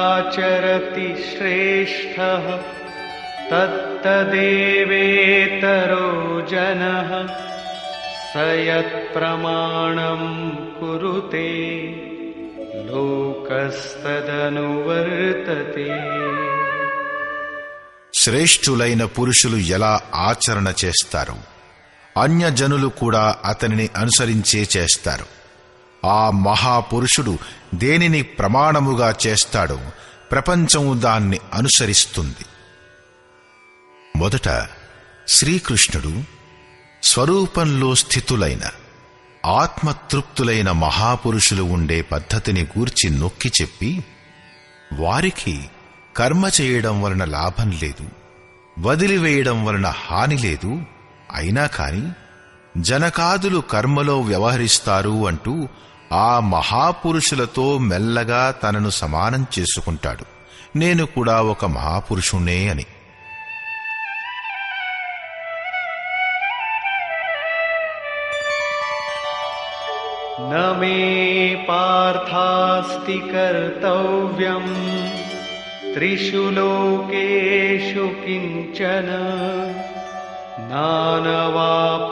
శ్రేష్ఠః తత్తదేవేతరో జనః స యత్ప్రమాణం కురుతే లోకస్తదనువర్తతే. శ్రేష్ఠులైన పురుషులు ఎలా ఆచరణ చేస్తారో అన్యజనులు కూడా అతనిని అనుసరించే చేస్తారు. ఆ మహాపురుషుడు దేనిని ప్రమాణముగా చేస్తాడో ప్రపంచం దాన్ని అనుసరిస్తుంది. మొదట శ్రీకృష్ణుడు స్వరూపంలో స్థితులైన ఆత్మతృప్తులైన మహాపురుషులు ఉండే పద్ధతిని గూర్చి నొక్కి చెప్పి, వారికి కర్మ చేయడం వలన లాభం లేదు, వదిలివేయడం వలన హాని లేదు, అయినా కాని జనకాదులు కర్మలో వ్యవహరిస్తారు అంటూ ఆ మహాపురుషులతో మెల్లగా తనను సమానం చేసుకుంటాడు. నేను కూడా ఒక మహాపురుషుణ్ణే అని. న మే పార్థాస్తి కర్తవ్యం త్రిషు లోకేషు కించన నానవాప్తమవాప్తవ్యం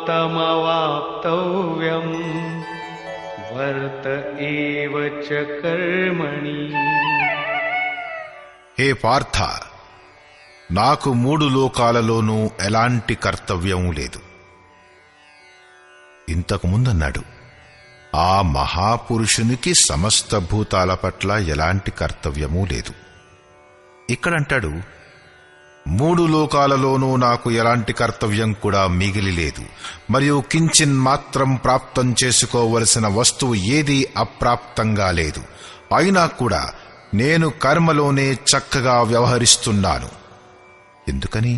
వర్త ఏవ చ కర్మణి. హే పార్థ, నాకు 3 లోకాలలోనూ ఎలాంటి కర్తవ్యం లేదు. ఇంతకు ముందన్నాడు, ఆ మహాపురుషునికి సమస్త భూతాల పట్ల ఎలాంటి కర్తవ్యమూ లేదు. ఇక్కడంటాడు, 3 లోకాలలోనూ నాకు ఎలాంటి కర్తవ్యం కూడా మిగిలి లేదు, మరియు కించిన్ మాత్రం ప్రాప్తం చేసుకోవలసిన వస్తువు ఏదీ అప్రాప్తంగా లేదు. అయినా కూడా నేను కర్మలోనే చక్కగా వ్యవహరిస్తున్నాను. ఎందుకని?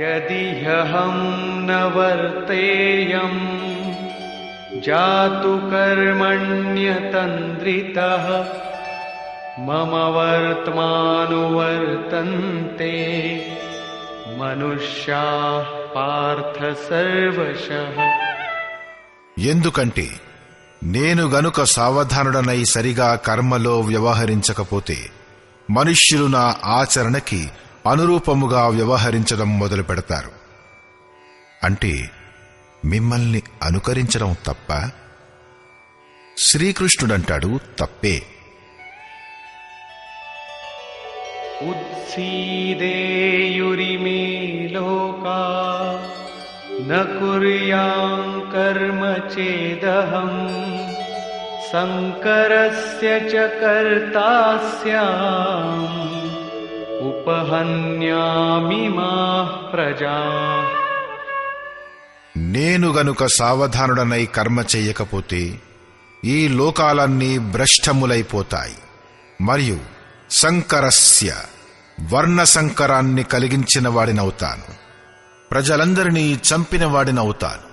యదిహం న వర్తేయం జాతు కర్మణ్యతంద్రితః మమ వర్త్మానువర్తంతే మనుష్యాః పార్థ సర్వశః. ఎందుకంటే నేను గనుక సావధానుడనై సరిగా కర్మలో వ్యవహరించకపోతే మనుష్యులు నా ఆచరణకి అనురూపముగా వ్యవహరించడం మొదలు పెడతారు. అంటే మిమ్మల్ని అనుకరించడం తప్ప? శ్రీకృష్ణుడంటాడు, తప్పే. ఉత్సీదేయురిమే లోకా న కుర్యాం కర్మ చేదహం సంకరస్య చ కర్తా స్యాం ఉపహన్యామిమాః ప్రజాః. నేను గనుక సావధానుడనై కర్మ చెయ్యకపోతే ఈ లోకాలన్నీ భ్రష్టములైపోతాయి, మరియు సంకరస్య వర్ణ సంకరాన్ని కలిగించిన వాడినవుతాను, ప్రజలందరినీ చంపిన వాడినవుతాను.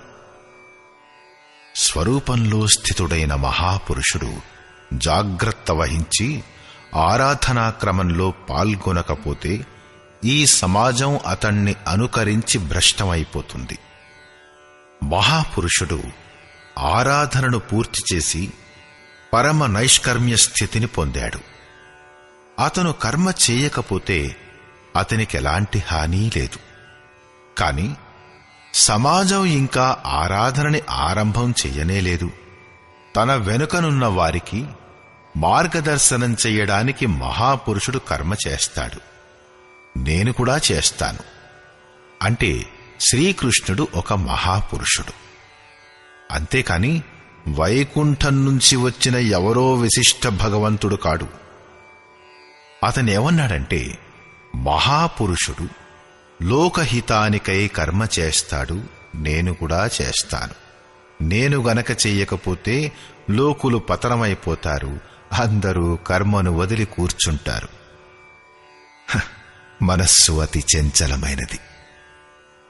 స్వరూపంలో స్థితుడైన మహాపురుషుడు జాగ్రత్త వహించి ఆరాధనా క్రమంలో పాల్గొనకపోతే ఈ సమాజం అతణ్ణి అనుకరించి భ్రష్టమైపోతుంది. మహాపురుషుడు ఆరాధనను పూర్తి చేసి పరమ నైష్కర్మ్య స్థితిని పొందాడు. అతను కర్మ చేయకపోతే అతనికెలాంటి హాని లేదు. కాని సమాజం ఇంకా ఆరాధనని ఆరంభం చెయ్యనేలేదు. తన వెనుకనున్న వారికి మార్గదర్శనం చెయ్యడానికి మహాపురుషుడు కర్మ చేస్తాడు. నేను కూడా చేస్తాను. అంటే శ్రీకృష్ణుడు ఒక మహాపురుషుడు. అంతేకాని వైకుంఠం నుంచి వచ్చిన ఎవరో విశిష్ట భగవంతుడు కాడు. అతనేమన్నాడంటే, మహాపురుషుడు లోకహితానికై కర్మ చేస్తాడు, నేను కూడా చేస్తాను. నేను గనక చెయ్యకపోతే లోకులు పతనమైపోతారు, అందరూ కర్మను వదిలి కూర్చుంటారు. మనస్సు అతి చంచలమైనది,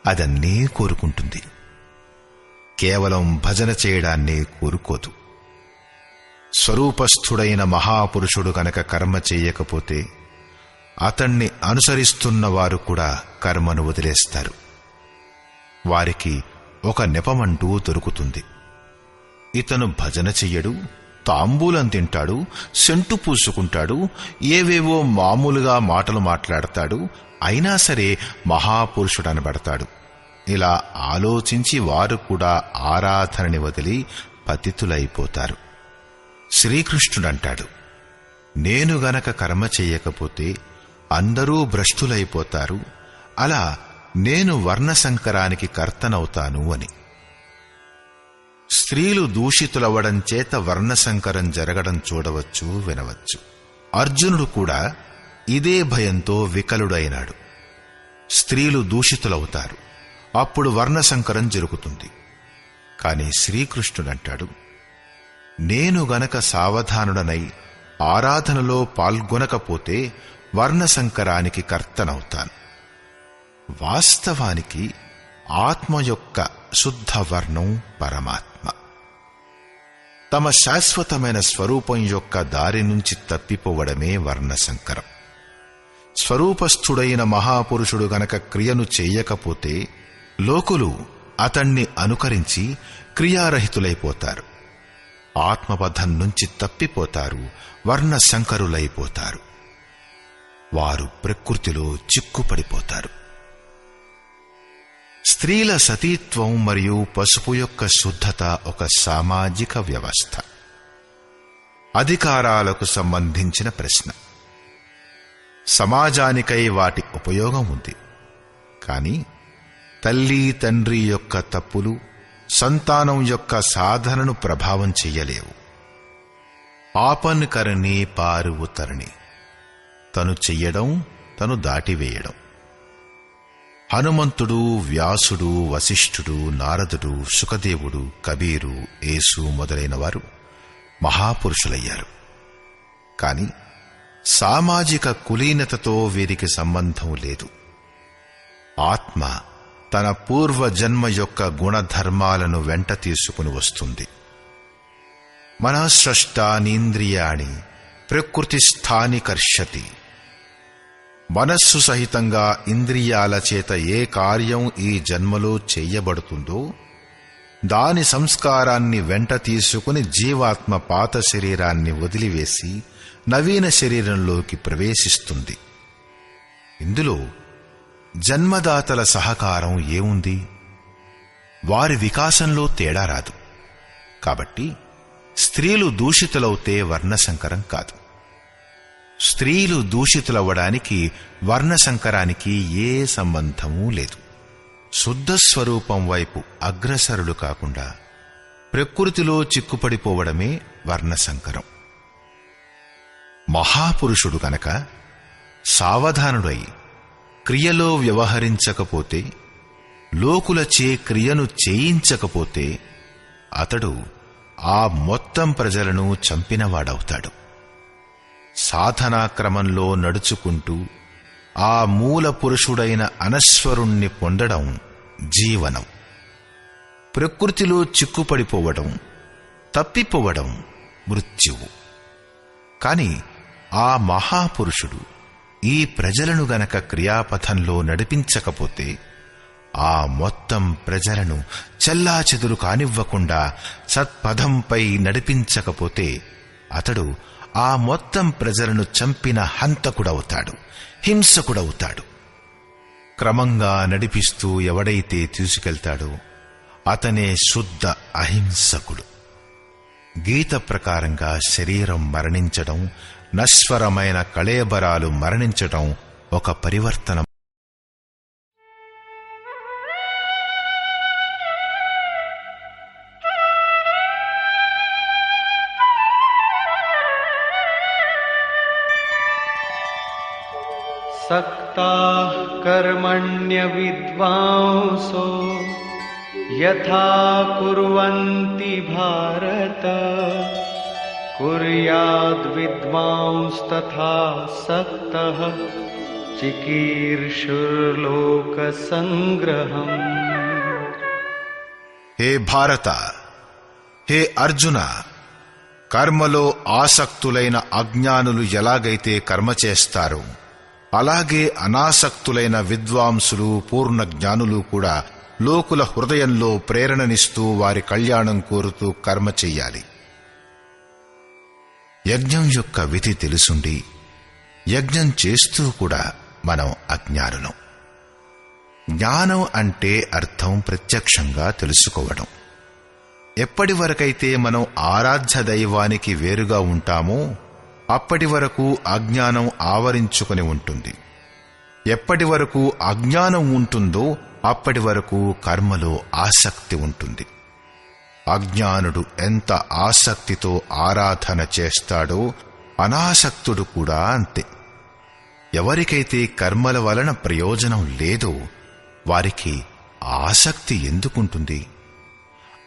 అదన్నే కోరుకుంటుంది. కేవలం భజన చేయడాన్నే కోరుకోదు. స్వరూపస్థుడైన మహాపురుషుడు గనక కర్మ చేయకపోతే అతణ్ణి అనుసరిస్తున్న వారు కూడా కర్మను వదిలేస్తారు. వారికి ఒక నెపమంటూ దొరుకుతుంది. ఇతను భజన చెయ్యడు, తాంబూలం తింటాడు, సెంటు పూసుకుంటాడు, ఏవేవో మామూలుగా మాటలు మాట్లాడతాడు, అయినా సరే మహాపురుషుడనబడతాడు. ఇలా ఆలోచించి వారు కూడా ఆరాధనని వదిలి పతితులైపోతారు. శ్రీకృష్ణుడంటాడు, నేను గనక కర్మ చెయ్యకపోతే అందరూ భ్రష్టులైపోతారు, అలా నేను వర్ణసంకరానికి కర్తనవుతాను అని. స్త్రీలు దూషితులవ్వడం చేత వర్ణసంకరం జరగడం చూడవచ్చు, వినవచ్చు. అర్జునుడు కూడా ఇదే భయంతో వికలుడైనాడు. స్త్రీలు దూషితులవుతారు, అప్పుడు వర్ణసంకరం జరుగుతుంది. కాని శ్రీకృష్ణుడంటాడు, నేను గనక సావధానుడనై ఆరాధనలో పాల్గొనకపోతే వర్ణసంకరానికి కర్తనవుతాను. వాస్తవానికి ఆత్మ యొక్క శుద్ధ వర్ణం పరమాత్మ. తమ శాశ్వతమైన స్వరూపం యొక్క దారి నుంచి తప్పిపోవడమే వర్ణసంకరం. స్వరూపస్థుడైన మహాపురుషుడు గనక క్రియను చెయ్యకపోతే లోకులు అతణ్ణి అనుకరించి క్రియారహితులైపోతారు. ఆత్మబద్ధం నుంచి తప్పిపోతారు, వర్ణసంకరులైపోతారు. వారు ప్రకృతిలో చిక్కుపడిపోతారు. స్త్రీల సతీత్వం మరియు పసుపు యొక్క శుద్ధత ఒక సామాజిక వ్యవస్థ. అధికారాలకు సంబంధించిన ప్రశ్న. సమాజానికై వాటి ఉపయోగం ఉంది, కాని తల్లి తండ్రి యొక్క తప్పులు సంతానం యొక్క సాధనను ప్రభావం చెయ్యలేవు. ఆపన్ కరణి పారు ఉతరణి, తను చెయ్యడం, తను దాటివేయడం. హనుమంతుడు, వ్యాసుడు, వశిష్ఠుడు, నారదుడు, సుఖదేవుడు, కబీరు, యేసు మొదలైన వారు మహాపురుషులయ్యారు. కాని సామాజిక కులీనతతో వీరికి సంబంధం లేదు. ఆత్మ తన పూర్వజన్మ యొక్క గుణధర్మాలను వెంట తీసుకుని వస్తుంది. మనఃస్రష్టానీంద్రియాణి ప్రకృతిస్థాని కర్షతి. మనస్సు సహితంగా ఇంద్రియాల చేత ఏ కార్యం ఈ జన్మలో చెయ్యబడుతుందో దాని సంస్కారాన్ని వెంట తీసుకుని జీవాత్మ పాత శరీరాన్ని వదిలివేసి నవీన శరీరంలోకి ప్రవేశిస్తుంది. ఇందులో జన్మదాతల సహకారం ఏముంది? వారి వికాసంలో తేడా రాదు. కాబట్టి స్త్రీలు దూషితులవుతే వర్ణసంకరం కాదు. స్త్రీలు దూషితులవ్వడానికి వర్ణసంకరానికి ఏ సంబంధమూ లేదు. శుద్ధ స్వరూపం వైపు అగ్రసరులు కాకుండా ప్రకృతిలో చిక్కుపడిపోవడమే వర్ణసంకరం. మహాపురుషుడు కనుక సావధానుడై క్రియలో వ్యవహరించకపోతే, లోకులచే క్రియను చేయించకపోతే అతడు ఆ మొత్తం ప్రజలను చంపినవాడవుతాడు. సాధనా క్రమంలో నడుచుకుంటూ ఆ మూల పురుషుడైన అనశ్వరుణ్ణి పొందడం జీవనం. ప్రకృతిలో చిక్కుపడిపోవడం, తప్పిపోవడం మృత్యువు. కాని ఆ మహాపురుషుడు ఈ ప్రజలను గనక క్రియాపథంలో నడిపించకపోతే, ఆ మొత్తం ప్రజలను చెల్లాచెదురు కానివ్వకుండా సత్పథంపై నడిపించకపోతే అతడు ఆ మొత్తం ప్రజలను చంపిన హంతకుడవుతాడు, హింసకుడవుతాడు. క్రమంగా నడిపిస్తూ ఎవడైతే తీసుకెళ్తాడో అతనే శుద్ధ అహింసకుడు. గీత ప్రకారంగా శరీరం మరణించడం, నశ్వరమైన కళేబరాలు మరణించడం ఒక పరివర్తనం. सक्ताः कर्मण्य विद्वांसो यथा कुर्वन्ति भारत कुर्याद् विद्वांस्तथा सक्तः चिकीर्षुर्लोकसंग्रहम्. హే భారత, హే అర్జున, కర్మలో ఆసక్తులైన అజ్ఞానులు ఎలాగైతే కర్మ చేస్తారో అలాగే అనాసక్తులైన విద్వాంసులు, పూర్ణ జ్ఞానులు కూడా లోకుల హృదయంలో ప్రేరణనిస్తూ వారి కళ్యాణం కోరుతూ కర్మ చెయ్యాలి. యజ్ఞం యొక్క విధి తెలుసుండి యజ్ఞం చేస్తూ కూడా మనం అజ్ఞానులం. జ్ఞానం అంటే అర్థం ప్రత్యక్షంగా తెలుసుకోవడం. ఎప్పటి వరకైతే మనం ఆరాధ్య దైవానికి వేరుగా ఉంటామో అప్పటి వరకు అజ్ఞానం ఆవరించుకుని ఉంటుంది. ఎప్పటి వరకు అజ్ఞానం ఉంటుందో అప్పటి వరకు కర్మలో ఆసక్తి ఉంటుంది. అజ్ఞానుడు ఎంత ఆసక్తితో ఆరాధన చేస్తాడో అనాసక్తుడు కూడా అంతే. ఎవరికైతే కర్మల వలన ప్రయోజనం లేదో వారికి ఆసక్తి ఎందుకుంటుంది?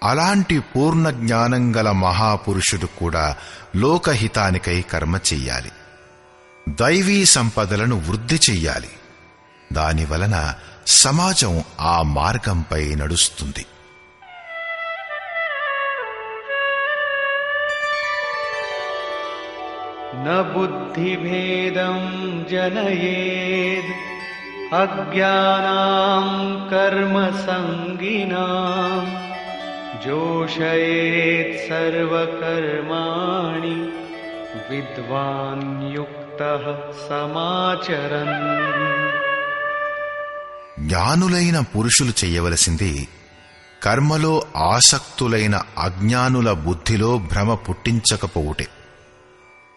అలాంటి పూర్ణ జ్ఞానం గల మహాపురుషుడు కూడా లోకహితానికై కర్మ చెయ్యాలి. దైవీ సంపదలను వృద్ధి చెయ్యాలి. దానివలన సమాజం ఆ మార్గంపై నడుస్తుంది. न बुद्धिभेदं जनयेद् अज्ञानां कर्मसङ्गिनां जोषयेत् सर्वकर्माणि विद्वान् युक्तः समाचरन्. జ్ఞానులైన పురుషులు చెయ్యవలసింది కర్మలో ఆసక్తులైన అజ్ఞానుల బుద్ధిలో భ్రమ పుట్టించకపోవుటే.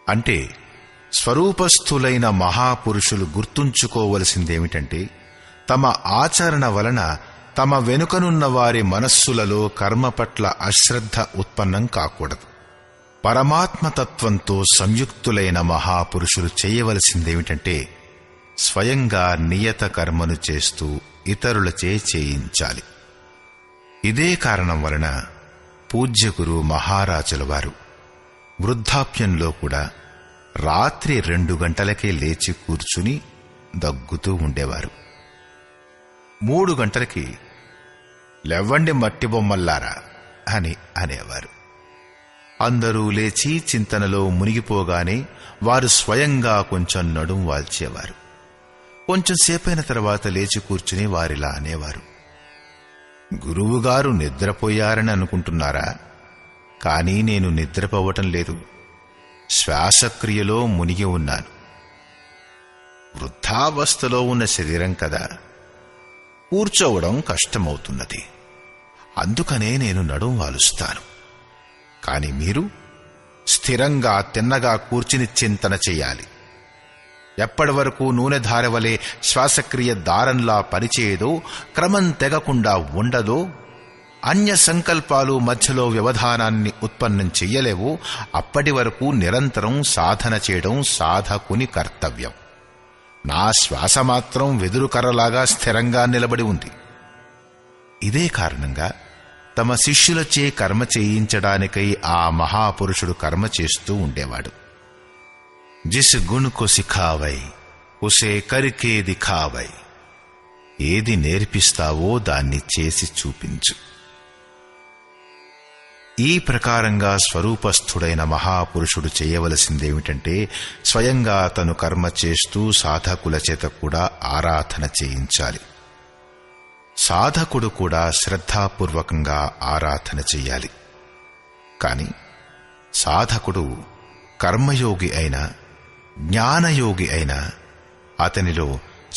అంటే స్వరూపస్థులైన మహాపురుషులు గుర్తుంచుకోవలసిందేమిటంటే తమ ఆచరణ వలన తమ వెనుకనున్న వారి మనస్సులలో కర్మ పట్ల అశ్రద్ధ ఉత్పన్నం కాకూడదు. పరమాత్మతత్వంతో సంయుక్తులైన మహాపురుషులు చేయవలసిందేమిటంటే స్వయంగా నియత కర్మను చేస్తూ ఇతరులచే చేయించాలి. ఇదే కారణం వలన పూజ్య గురు మహారాజుల వారు వృద్ధాప్యంలో కూడా రాత్రి 2 గంటలకే లేచి కూర్చుని దగ్గుతూ ఉండేవారు. 3 గంటలకి లెవ్వండి మట్టి బొమ్మల్లారా అని అనేవారు. అందరూ లేచి చింతనలో మునిగిపోగానే వారు స్వయంగా కొంచెం నడుం వాల్చేవారు. కొంచెం సేపైన తర్వాత లేచి కూర్చుని వారిలా అనేవారు, గురువుగారు నిద్రపోయారని అనుకుంటున్నారా? కానీ నేను నిద్రపోవటం లేదు, శ్వాసక్రియలో మునిగి ఉన్నాను. వృద్ధావస్థలో ఉన్న శరీరం కదా, కూర్చోవడం కష్టమవుతున్నది, అందుకనే నేను నడుం వాలుస్తాను. కాని మీరు స్థిరంగా తిన్నగా కూర్చుని చింతన చెయ్యాలి. ఎప్పటి వరకు నూనె ధారవలే శ్వాసక్రియ దారంలా పనిచేయదో, క్రమం తెగకుండా ఉండదో, అన్య సంకల్పాలు మధ్యలో వ్యవధానాన్ని ఉత్పన్నం చెయ్యలేవో అప్పటి వరకు నిరంతరం సాధన చేయడం సాధకుని కర్తవ్యం. నా శ్వాస మాత్రం వెదురు కర్రలాగా స్థిరంగా నిలబడి ఉంది. ఇదే కారణంగా తమ శిష్యులచే కర్మ చేయించడానికై ఆ మహాపురుషుడు కర్మ చేస్తూ ఉండేవాడు. జిస్ గుణ్ కో సిఖావై ఉసే కరికే దిఖావై. ఏది నేర్పిస్తావో దాన్ని చేసి చూపించు. ఈ ప్రకారంగా స్వరూపస్థుడైన మహాపురుషుడు చేయవలసిందేమిటంటే స్వయంగా తను కర్మ చేస్తూ సాధకుల చేత కూడా ఆరాధన చేయించాలి. సాధకుడు కూడా శ్రద్ధాపూర్వకంగా ఆరాధన చెయ్యాలి. కాని సాధకుడు కర్మయోగి అయినా జ్ఞానయోగి అయినా అతనిలో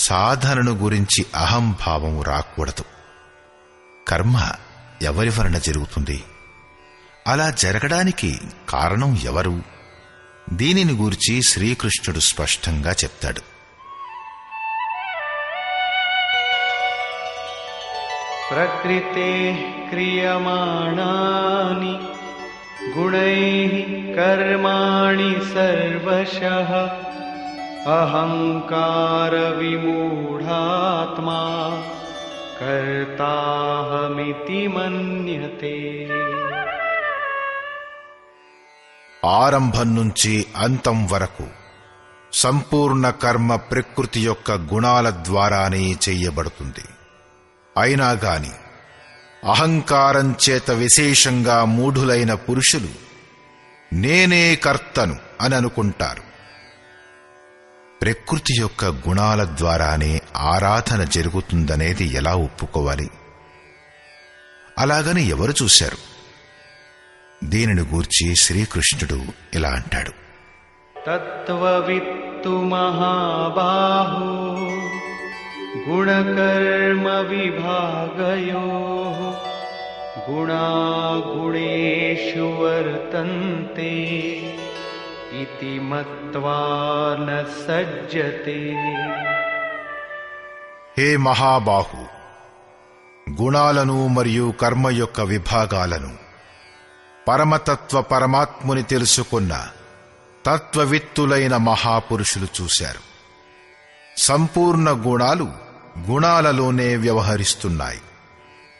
సాధనను గురించి అహంభావం రాకూడదు. కర్మ ఎవరి వలన జరుగుతుంది? అలా జరగడానికి కారణం ఎవరు? దీనిని గూర్చి శ్రీకృష్ణుడు స్పష్టంగా చెప్తాడు. ప్రకృతే క్రియమాణాని గుణైః కర్మాణి సర్వశః అహంకార విమూఢాత్మా కర్తాహమితి మన్యతే. ఆరంభం నుంచి అంతం వరకు సంపూర్ణ కర్మ ప్రకృతి యొక్క గుణాల ద్వారానే చెయ్యబడుతుంది. అయినా గాని అహంకారం చేత విశేషంగా మూఢులైన పురుషులు నేనే కర్తను అని అనుకుంటారు. ప్రకృతి యొక్క గుణాల ద్వారానే ఆరాధన జరుగుతుందనేది ఎలా ఒప్పుకోవాలి? అలాగని ఎవరు చూశారు? దీనిని గూర్చి శ్రీకృష్ణుడు ఇలా అంటాడు: తత్వవిత్తు మహాబాహో గుణకర్మ విభాగయోః గుణాగుణేషు వర్తంతే ఇతి మత్వా న సజ్జతే. హే మహాబాహు, గుణాలను మరియు కర్మ యొక్క విభాగాలను పరమతత్వ పరమాత్ముని తెలుసుకున్న తత్వవిత్తులైన మహాపురుషులు చూశారు. సంపూర్ణ గుణాలు గుణాలలోనే వ్యవహరిస్తున్నాయి.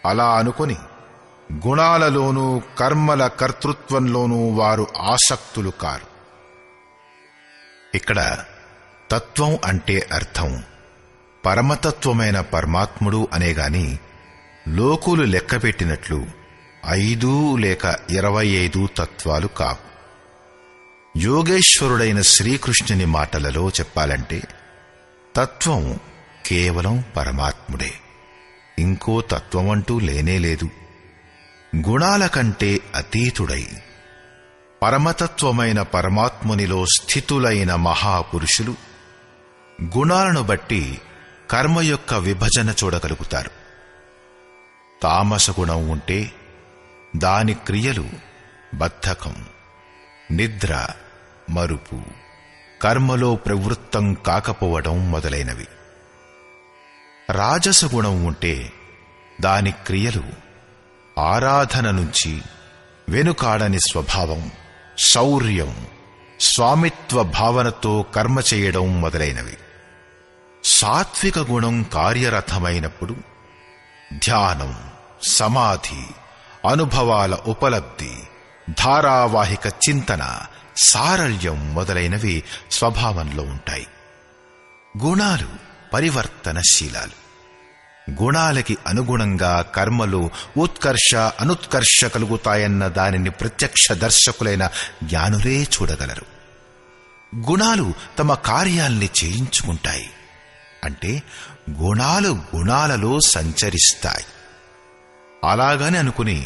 అలా అనుకొని గుణాలలోనూ కర్మల కర్తృత్వంలోనూ వారు ఆసక్తులు కారు. ఇక్కడ తత్వం అంటే అర్థం పరమతత్వమైన పరమాత్ముడు అనేగాని లోకులు లెక్కపెట్టినట్లు 5 లేక 25 తత్వాలు కావు. యోగేశ్వరుడైన శ్రీకృష్ణుని మాటలలో చెప్పాలంటే తత్వం కేవలం పరమాత్ముడే, ఇంకో తత్వమంటూ లేనేలేదు. గుణాల కంటే అతీతుడై పరమతత్వమైన పరమాత్మునిలో స్థితులైన మహాపురుషులు గుణాలను బట్టి కర్మ యొక్క విభజన చూడగలుగుతారు. తామస గుణం ఉంటే దాని క్రియలు బద్ధకం, నిద్ర, మరుపు, కర్మలో ప్రవృత్తం కాకపోవడం మొదలైనవి. రాజస గుణం ఉంటే దాని క్రియలు ఆరాధన నుంచి వెనుకాడని స్వభావం, శౌర్యం, స్వామిత్వ భావనతో కర్మ చేయడం మొదలైనవి. సాత్విక గుణం కార్యరథమైనప్పుడు ధ్యానం, సమాధి, అనుభవాల ఉపలబ్ధి, ధారావాహిక చింతన, సారళ్యం మొదలైనవి స్వభావంలో ఉంటాయి. గుణాలు పరివర్తనశీలాలు. గుణాలకి అనుగుణంగా కర్మలు ఉత్కర్ష అనుత్కర్ష కలుగుతాయన్న దానిని ప్రత్యక్ష దర్శకులైన జ్ఞానులే చూడగలరు. గుణాలు తమ కార్యాల్ని చేయించుకుంటాయి, అంటే గుణాలు గుణాలలో సంచరిస్తాయి. అలాగని అనుకుని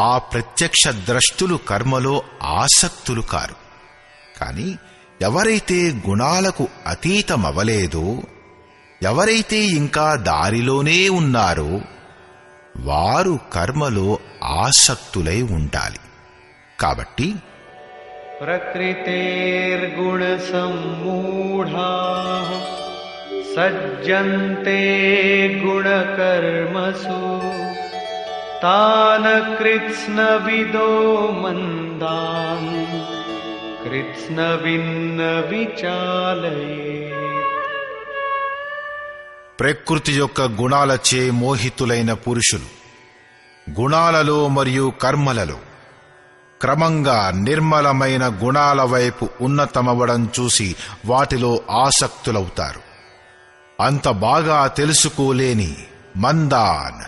ఆ ప్రత్యక్ష ద్రష్టులు కర్మలో ఆసక్తులు కారు. కాని ఎవరైతే గుణాలకు అతీతమవలేదో, ఎవరైతే ఇంకా దారిలోనే ఉన్నారో వారు కర్మలో ఆసక్తులై ఉండాలి. కాబట్టి ప్రకృతేర్గుణ సమ్మూఢాః సజ్జంతే గుణకర్మసు తాన్ కృత్స్నవిదో మందాన్ కృత్స్నవిన్న విచాలయేత్. ప్రకృతి యొక్క గుణాలచే మోహితులైన పురుషులు గుణాలలో మరియు కర్మలలో క్రమంగా నిర్మలమైన గుణాల వైపు ఉన్నతమవడం చూసి వాటిలో ఆసక్తులవుతారు. అంత బాగా తెలుసుకోలేని మందాన్,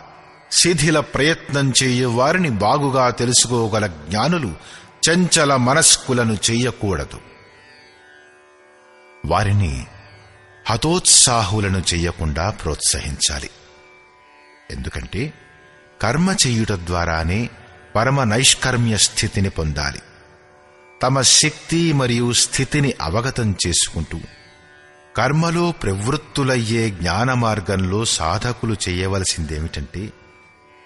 శిథిల ప్రయత్నం చేయు వారిని బాగుగా తెలుసుకోగల జ్ఞానులు చంచల మనస్కులను చెయ్యకూడదు. వారిని హతోత్సాహులను చెయ్యకుండా ప్రోత్సహించాలి. ఎందుకంటే కర్మ చెయ్యుట ద్వారానే పరమ నైష్కర్మ్య స్థితిని పొందాలి. తమ శక్తి మరియు స్థితిని అవగతం చేసుకుంటూ కర్మలో ప్రవృత్తులయ్యే జ్ఞాన మార్గంలో సాధకులు చెయ్యవలసిందేమిటంటే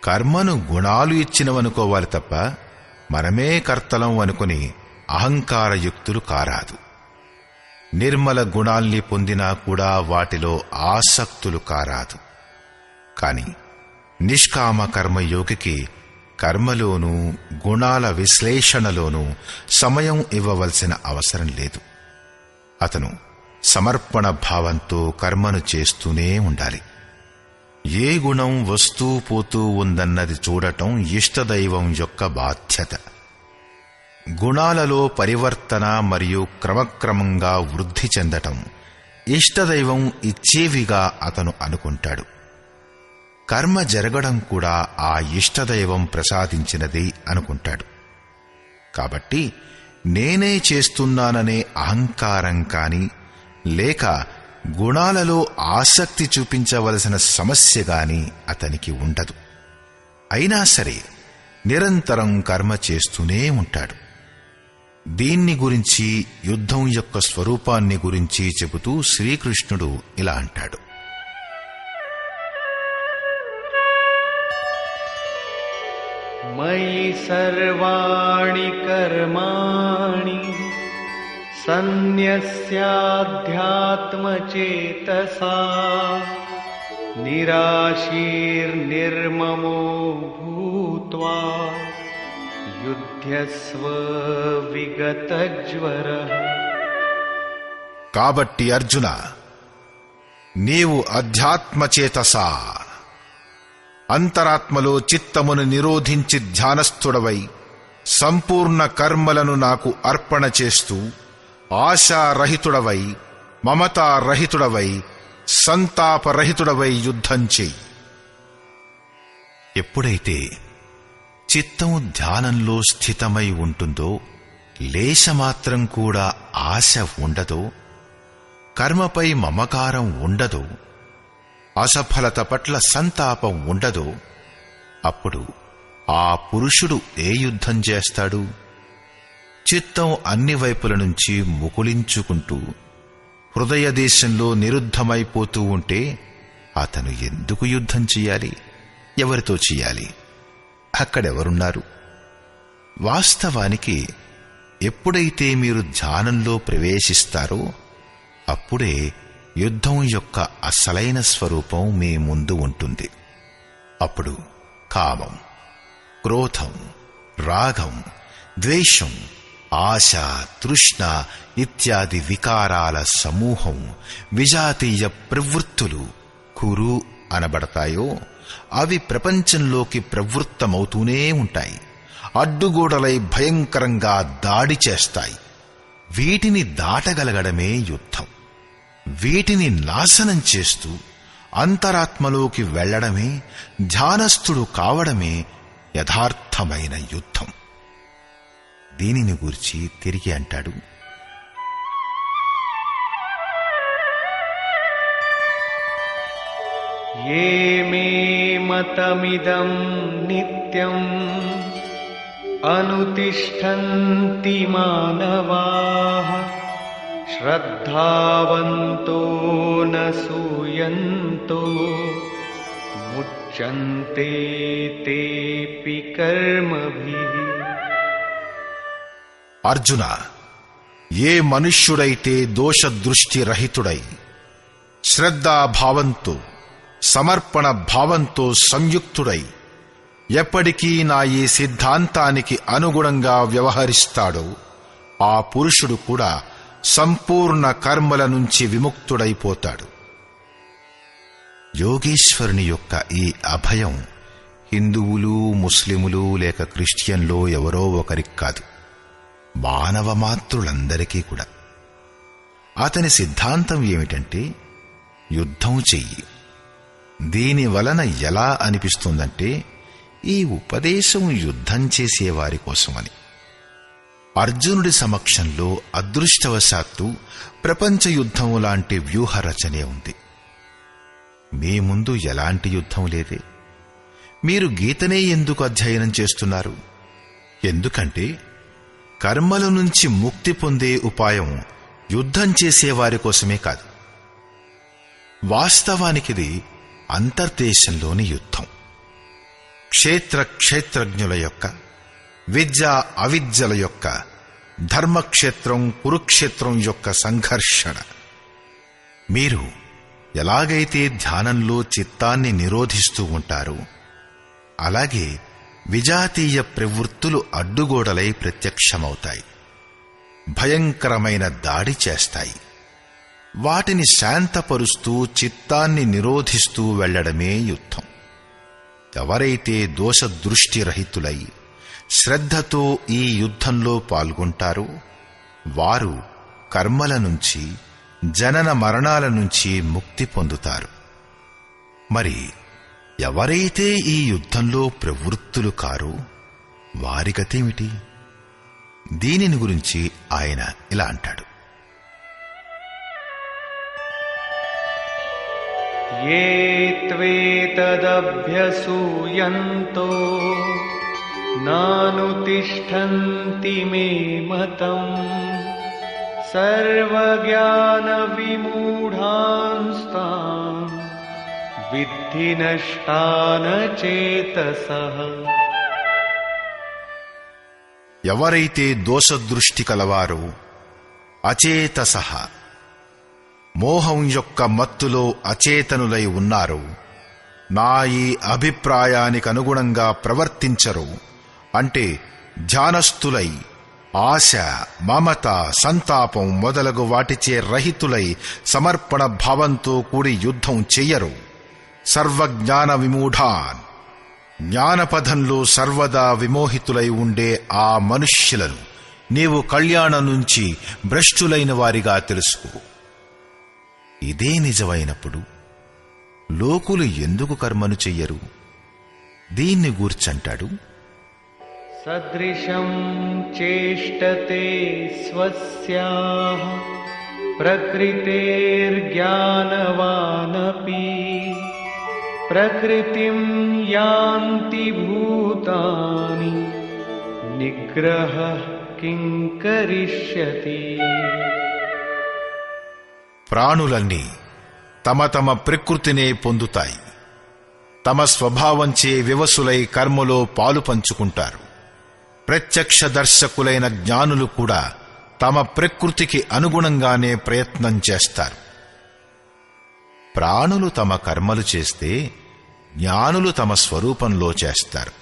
కర్మను గుణాలు ఇచ్చినవనుకోవాలి తప్ప మనమే కర్తలం అనుకుని అహంకారయుక్తులు కారాదు. నిర్మల గుణాల్ని పొందినా కూడా వాటిలో ఆసక్తులు కారాదు. కాని నిష్కామ కర్మయోగికి కర్మలోనూ గుణాల విశ్లేషణలోనూ సమయం ఇవ్వవలసిన అవసరం లేదు. అతను సమర్పణ భావంతో కర్మను చేస్తూనే ఉండాలి. ఏ గుణం వస్తూ పోతూ ఉందన్నది చూడటం ఇష్టదైవం యొక్క బాధ్యత. గుణాలలో పరివర్తన మరియు క్రమక్రమంగా వృద్ధి చెందటం ఇష్టదైవం ఇచ్చేవిగా అతను అనుకుంటాడు. కర్మ జరగడం కూడా ఆ ఇష్టదైవం ప్రసాదించినది అనుకుంటాడు. కాబట్టి నేనే చేస్తున్నాననే అహంకారం కాని లేక గుణాలలో ఆసక్తి చూపించవలసిన సమస్య గాని అతనికి ఉండదు. అయినా సరే నిరంతరం కర్మ చేస్తూనే ఉంటాడు. దీన్ని గురించి, యుద్ధం యొక్క స్వరూపాన్ని గురించి చెబుతూ శ్రీకృష్ణుడు ఇలా అంటాడు: మయి సర్వాణి కర్మాణి సన్యస్యాధ్యాత్మచేతసా నిరాశీర్నిర్మమో భూత్వా యుధ్యస్వ విగతజ్వరః. కాబట్టి అర్జున, నీవు అధ్యాత్మచేతసా అంతరాత్మలో చిత్తమును నిరోధించి ధ్యానస్థుడవై సంపూర్ణ కర్మలను నాకు అర్పణ చేస్తూ ఆశారహితుడవై మమతారహితుడవై సంతాపరహితుడవై యుద్ధం చెయ్యి. ఎప్పుడైతే చిత్తము ధ్యానంలో స్థితమై ఉంటుందో, లేశమాత్రం కూడా ఆశ ఉండదో, కర్మపై మమకారం ఉండదో, అసఫలత పట్ల సంతాపం ఉండదో, అప్పుడు ఆ పురుషుడు ఏ యుద్ధం చేస్తాడు? చిత్తం అన్ని వైపుల నుంచి ముకుళించుకుంటూ హృదయదేశంలో నిరుద్ధమైపోతూ ఉంటే అతను ఎందుకు యుద్ధం చెయ్యాలి? ఎవరితో చెయ్యాలి? అక్కడెవరున్నారు? వాస్తవానికి ఎప్పుడైతే మీరు ధ్యానంలో ప్రవేశిస్తారో అప్పుడే యుద్ధం యొక్క అసలైన స్వరూపం మీ ముందు ఉంటుంది. అప్పుడు కామం, క్రోధం, రాగం, ద్వేషం, ఆశ, తృష్ణ ఇత్యాది వికారాల సమూహం, విజాతీయ ప్రవృత్తులు కురు అనబడతాయో అవి ప్రపంచంలోకి ప్రవృత్తమవుతూనే ఉంటాయి. అడ్డుగోడలై భయంకరంగా దాడి చేస్తాయి. వీటిని దాటగలగడమే యుద్ధం. వీటిని నాశనం చేస్తూ అంతరాత్మలోకి వెళ్లడమే, ధ్యానస్థుడు కావడమే యథార్థమైన యుద్ధం. దీనిని గూర్చి తిరిగి అంటాడు: ఏ మే మతమిదం నిత్యం అనుతిష్ఠంతి మానవాః శ్రద్ధావంతో న సూయంతో ముచ్యంతే తేపి కర్మభిః. అర్జున, ఏ మనుష్యుడైతే దోషదృష్టి రహితుడై శ్రద్ధాభావంతో సమర్పణ భావంతో సంయుక్తుడై ఎప్పటికీ నా ఈ సిద్ధాంతానికి అనుగుణంగా వ్యవహరిస్తాడో ఆ పురుషుడు కూడా సంపూర్ణ కర్మల నుంచి విముక్తుడైపోతాడు. యోగేశ్వరుని యొక్క ఈ అభయం హిందువులు, ముస్లిములు లేక క్రిస్టియన్లో ఎవరో ఒకరికి కాదు, మానవ మాతృలందరికీ కూడా. అతని సిద్ధాంతం ఏమిటంటే యుద్ధం చెయ్యి. దీని వలన ఎలా అనిపిస్తుందంటే ఈ ఉపదేశం యుద్ధం చేసేవారి కోసమని. అర్జునుడి సమక్షంలో అదృష్టవశాత్తు ప్రపంచ యుద్ధం లాంటి వ్యూహ రచనే ఉంది. మీ ముందు ఎలాంటి యుద్ధం లేదే. మీరు గీతనే ఎందుకు అధ్యయనం చేస్తున్నారు? ఎందుకంటే కర్మల నుంచి ముక్తి పొందే ఉపాయం యుద్ధం చేసేవారి కోసమే కాదు. వాస్తవానికిది అంతర్దేశంలోని యుద్ధం. క్షేత్రజ్ఞుల యొక్క, విద్యా అవిద్యల యొక్క, ధర్మక్షేత్రం కురుక్షేత్రం యొక్క సంఘర్షణ. మీరు ఎలాగైతే ధ్యానంలో చిత్తాన్ని నిరోధిస్తూ ఉంటారో అలాగే విజాతీయ ప్రవృత్తులు అడ్డుగోడలై ప్రత్యక్షమవుతాయి, భయంకరమైన దాడి చేస్తాయి. వాటిని శాంతపరుస్తూ చిత్తాన్ని నిరోధిస్తూ వెళ్లడమే యుద్ధం. ఎవరైతే దోషదృష్టి రహితులై శ్రద్ధతో ఈ యుద్ధంలో పాల్గొంటారో వారు కర్మల నుంచి, జనన మరణాల నుంచి ముక్తి పొందుతారు. మరి ఎవరైతే ఈ యుద్ధంలో ప్రవృత్తులు కారో వారి గతేమిటి? దీనిని గురించి ఆయన ఇలా అంటాడు: ये त्वेतदभ्यसूयन्तो नानुतिष्ठन्ति मे मतम् सर्वज्ञानविमूढांस्तान् विद्धि नष्टान चेतसः। ఎవరైతే దోషదృష్టి కలవారో అచేతసః మోహం యొక్క మత్తులో అచేతనులై ఉన్నారో, నా ఈ అభిప్రాయానికనుగుణంగా ప్రవర్తించరు అంటే ధ్యానస్థులై ఆశ, మమత, సంతాపం మొదలగు వాటిచే రహితులై సమర్పణ భావంతో కూడి యుద్ధం చెయ్యరు. సర్వజ్ఞాన విమూఢాన్ జ్ఞానపథంలో సర్వదా విమోహితులై ఉండే ఆ మనుష్యులను నీవు కళ్యాణం నుంచి భ్రష్టులైన వారిగా తెలుసుకో. ఇదే నిజమైనప్పుడు లోకులు ఎందుకు కర్మను చెయ్యరు? దీన్ని గూర్చంటాడు: సదృశం చేష్టతే స్వస్యాః ప్రకృతేర్జ్ఞానవానపి ప్రకృతిం యాంతి భూతాని నిగ్రహః కిం కరిష్యతి. ప్రాణులన్నీ తమ తమ ప్రకృతినే పొందుతాయి. తమ స్వభావంచే వివసులై కర్మలో పాలు పంచుకుంటారు. ప్రత్యక్ష దర్శకులైన జ్ఞానులు కూడా తమ ప్రకృతికి అనుగుణంగానే ప్రయత్నం చేస్తారు. ప్రాణులు తమ కర్మలు చేస్తే జ్ఞానులు తమ స్వరూపంలో చేస్తారు.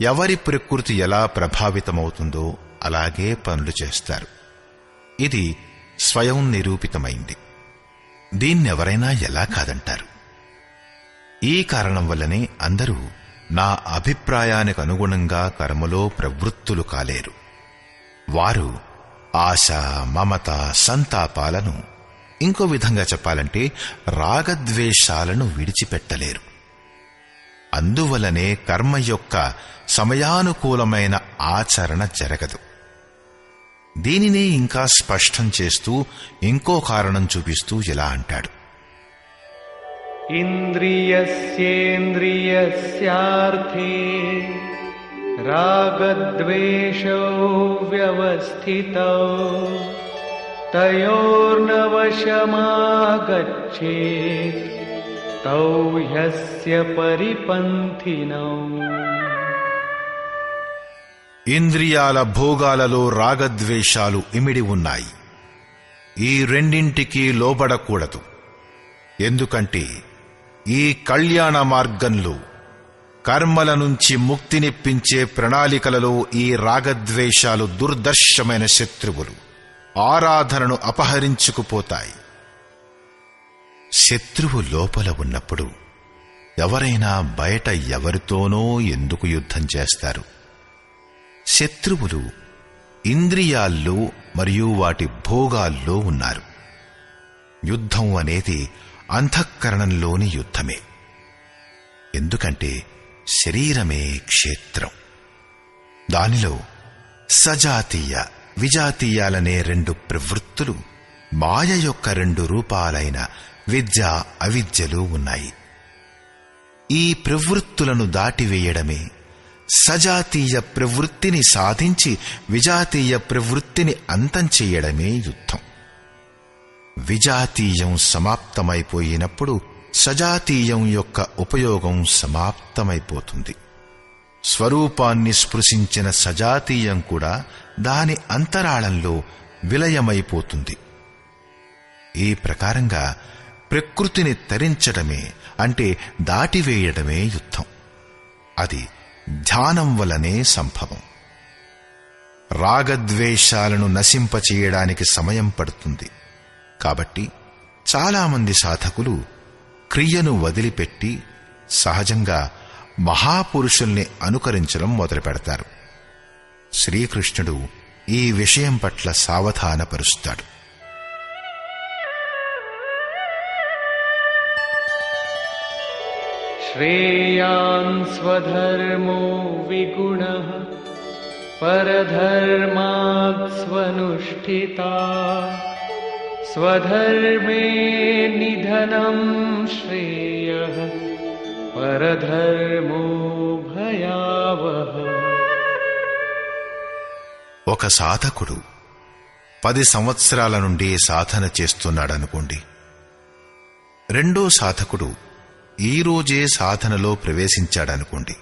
ఎవరి ప్రకృతి ఎలా ప్రభావితమవుతుందో అలాగే పనులు చేస్తారు. ఇది స్వయం నిరూపితమైంది. దీన్నెవరైనా ఎలా కాదంటారు? ఈ కారణం వల్లనే అందరూ నా అభిప్రాయానికి అనుగుణంగా కర్మలో ప్రవృత్తులు కాలేరు. వారు ఆశ, మమత, సంతాపాలను, ఇంకో విధంగా చెప్పాలంటే రాగద్వేషాలను విడిచిపెట్టలేరు. అందువలనే కర్మ యొక్క సమయానుకూలమైన ఆచరణ జరగదు. దీనినే ఇంకా స్పష్టం చేస్తూ ఇంకో కారణం చూపిస్తూ ఇలా అంటాడు: ఇంద్రియస్యేంద్రియస్యార్థే రాగద్వేషౌ వ్యవస్థితౌ తయోర్నవశమాగచ్ఛేత్ తౌ హ్యస్య పరిపంథినౌ. ఇంద్రియాల భోగాలలో రాగద్వేషాలు ఇమిడి ఉన్నాయి. ఈ రెండింటికీ లోబడకూడదు. ఎందుకంటే ఈ కళ్యాణ మార్గంలో కర్మల నుంచి ముక్తినిప్పించే ప్రణాళికలలో ఈ రాగద్వేషాలు దుర్దర్శమైన శత్రువులు. ఆరాధనను అపహరించుకుపోతాయి. శత్రువు లోపల ఉన్నప్పుడు ఎవరైనా బయట ఎవరితోనో ఎందుకు యుద్ధం చేస్తారు? శత్రువులు ఇంద్రియాల్లో మరియు వాటి భోగాల్లో ఉన్నారు. యుద్ధం అనేది అంతఃకరణంలోని యుద్ధమే. ఎందుకంటే శరీరమే క్షేత్రం. దానిలో సజాతీయ, విజాతీయాలనే రెండు ప్రవృత్తులు, మాయ యొక్క రెండు రూపాలైన విద్య, అవిద్యలు ఉన్నాయి. ఈ ప్రవృత్తులను దాటివేయడమే, సజాతీయ ప్రవృత్తిని సాధించి విజాతీయ ప్రవృత్తిని అంతం చెయ్యడమే యుద్ధం. విజాతీయం సమాప్తమైపోయినప్పుడు సజాతీయం యొక్క ఉపయోగం సమాప్తమైపోతుంది. స్వరూపాన్ని స్పృశించిన సజాతీయం కూడా దాని అంతరాళంలో విలయమైపోతుంది. ఈ ప్రకారంగా ప్రకృతిని తరించడమే అంటే దాటివేయడమే యుద్ధం. అది ధ్యానం వలనే సంభవం. రాగద్వేషాలను నశింపచేయడానికి సమయం పడుతుంది. కాబట్టి చాలామంది సాధకులు క్రియను వదిలిపెట్టి సహజంగా మహాపురుషుల్ని అనుకరించడం మొదలుపెడతారు. శ్రీకృష్ణుడు ఈ విషయం పట్ల సావధానపరుస్తాడు. श्रेयान् स्वधर्मो विगुणः परधर्मात् स्वनुष्ठिता स्वधर्मे निधनं श्रेयः परधर्मो भयावहः. ఒక సాధకుడు 10 సంవత్సరాల నుండి సాధన చేస్తున్నాడనుకోండి. రెండో సాధకుడు ఈ రోజే సాధనలో ప్రవేశించాడనుకోండి.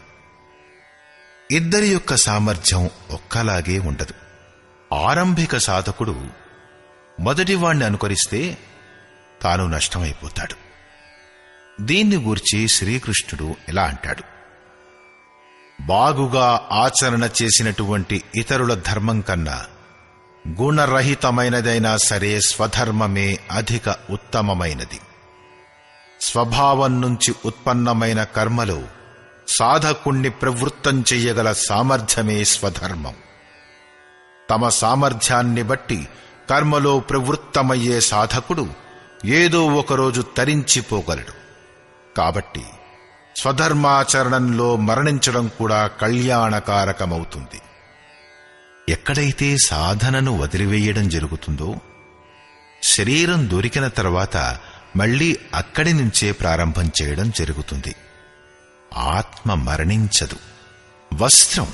ఇద్దరి యొక్క సామర్థ్యం ఒక్కలాగే ఉండదు. ఆరంభిక సాధకుడు మొదటివాణ్ణి అనుకరిస్తే తాను నష్టమైపోతాడు. దీన్ని గూర్చి శ్రీకృష్ణుడు ఇలా అంటాడు: బాగుగా ఆచరణ చేసినటువంటి ఇతరుల ధర్మం కన్నా గుణరహితమైనదైనా సరే స్వధర్మమే అధిక ఉత్తమమైనది. స్వభావం నుంచి ఉత్పన్నమైన కర్మలో సాధకుణ్ణి ప్రవృత్తం చెయ్యగల సామర్థ్యమే స్వధర్మం. తమ సామర్థ్యాన్ని బట్టి కర్మలో ప్రవృత్తమయ్యే సాధకుడు ఏదో ఒకరోజు తరించిపోగలడు. కాబట్టి స్వధర్మాచరణంలో మరణించడం కూడా కళ్యాణకారకమవుతుంది. ఎక్కడైతే సాధనను వదిలివేయడం జరుగుతుందో శరీరం దొరికిన తర్వాత మళ్లీ అక్కడి నుంచే ప్రారంభం చేయడం జరుగుతుంది. ఆత్మ మరణించదు. వస్త్రం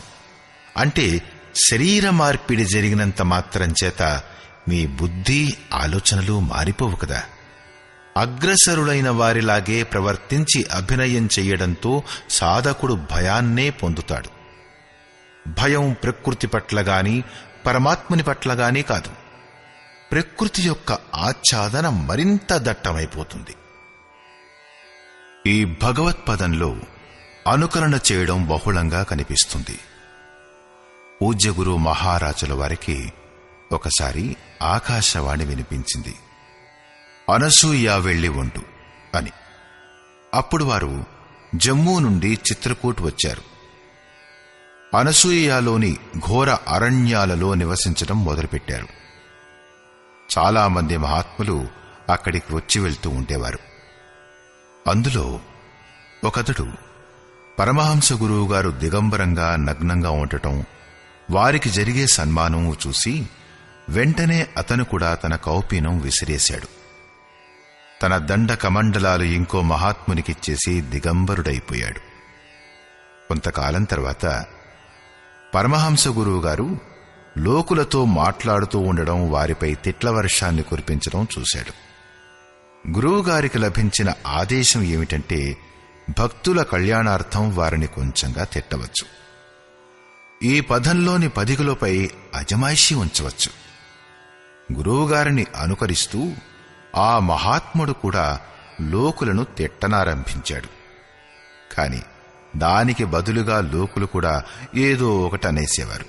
అంటే శరీర మార్పిడి జరిగినంత మాత్రం చేత మీ బుద్ధి ఆలోచనలు మారిపోవు కదా. అగ్రసరులైన వారిలాగే ప్రవర్తించి అభినయం చెయ్యడంతో సాధకుడు భయాన్నే పొందుతాడు. భయం ప్రకృతి పట్లగాని పరమాత్ముని పట్లగాని కాదు. ప్రకృతి యొక్క ఆచ్ఛాదన మరింత దట్టమైపోతుంది. ఈ భగవత్పదంలో అనుకరణ చేయడం బహుళంగా కనిపిస్తుంది. పూజ్య గురు మహారాజుల వారికి ఒకసారి ఆకాశవాణి వినిపించింది, అనసూయ వెళ్ళి ఉండు అని. అప్పుడు వారు జమ్మూ నుండి చిత్రకూట్ వచ్చారు. అనసూయలోని ఘోర అరణ్యాలలో నివసించడం మొదలుపెట్టారు. చాలామంది మహాత్ములు అక్కడికి వచ్చి వెళ్తూ ఉండేవారు. అందులో ఒకతడు పరమహంస గురువు గారు దిగంబరంగా నగ్నంగా ఉండటం, వారికి జరిగే సన్మానం చూసి వెంటనే అతను కూడా తన కౌపీనం విసిరేశాడు. తన దండ కమండలాలు ఇంకో మహాత్మునికిచ్చేసి దిగంబరుడైపోయాడు. కొంతకాలం తర్వాత పరమహంస గురువు గారు లోకులతో మాట్లాడుతూ ఉండడం, వారిపై తిట్ల వర్షాన్ని కురిపించడం చూశాడు. గురువుగారికి లభించిన ఆదేశం ఏమిటంటే భక్తుల కళ్యాణార్థం వారిని కొంచెంగా తిట్టవచ్చు. ఈ పదంలోని పదికలపై అజమాయిషీ ఉంచవచ్చు. గురువుగారిని అనుకరిస్తూ ఆ మహాత్ముడు కూడా లోకులను తిట్టనారంభించాడు. కాని దానికి బదులుగా లోకులు కూడా ఏదో ఒకటి అనేసేవారు.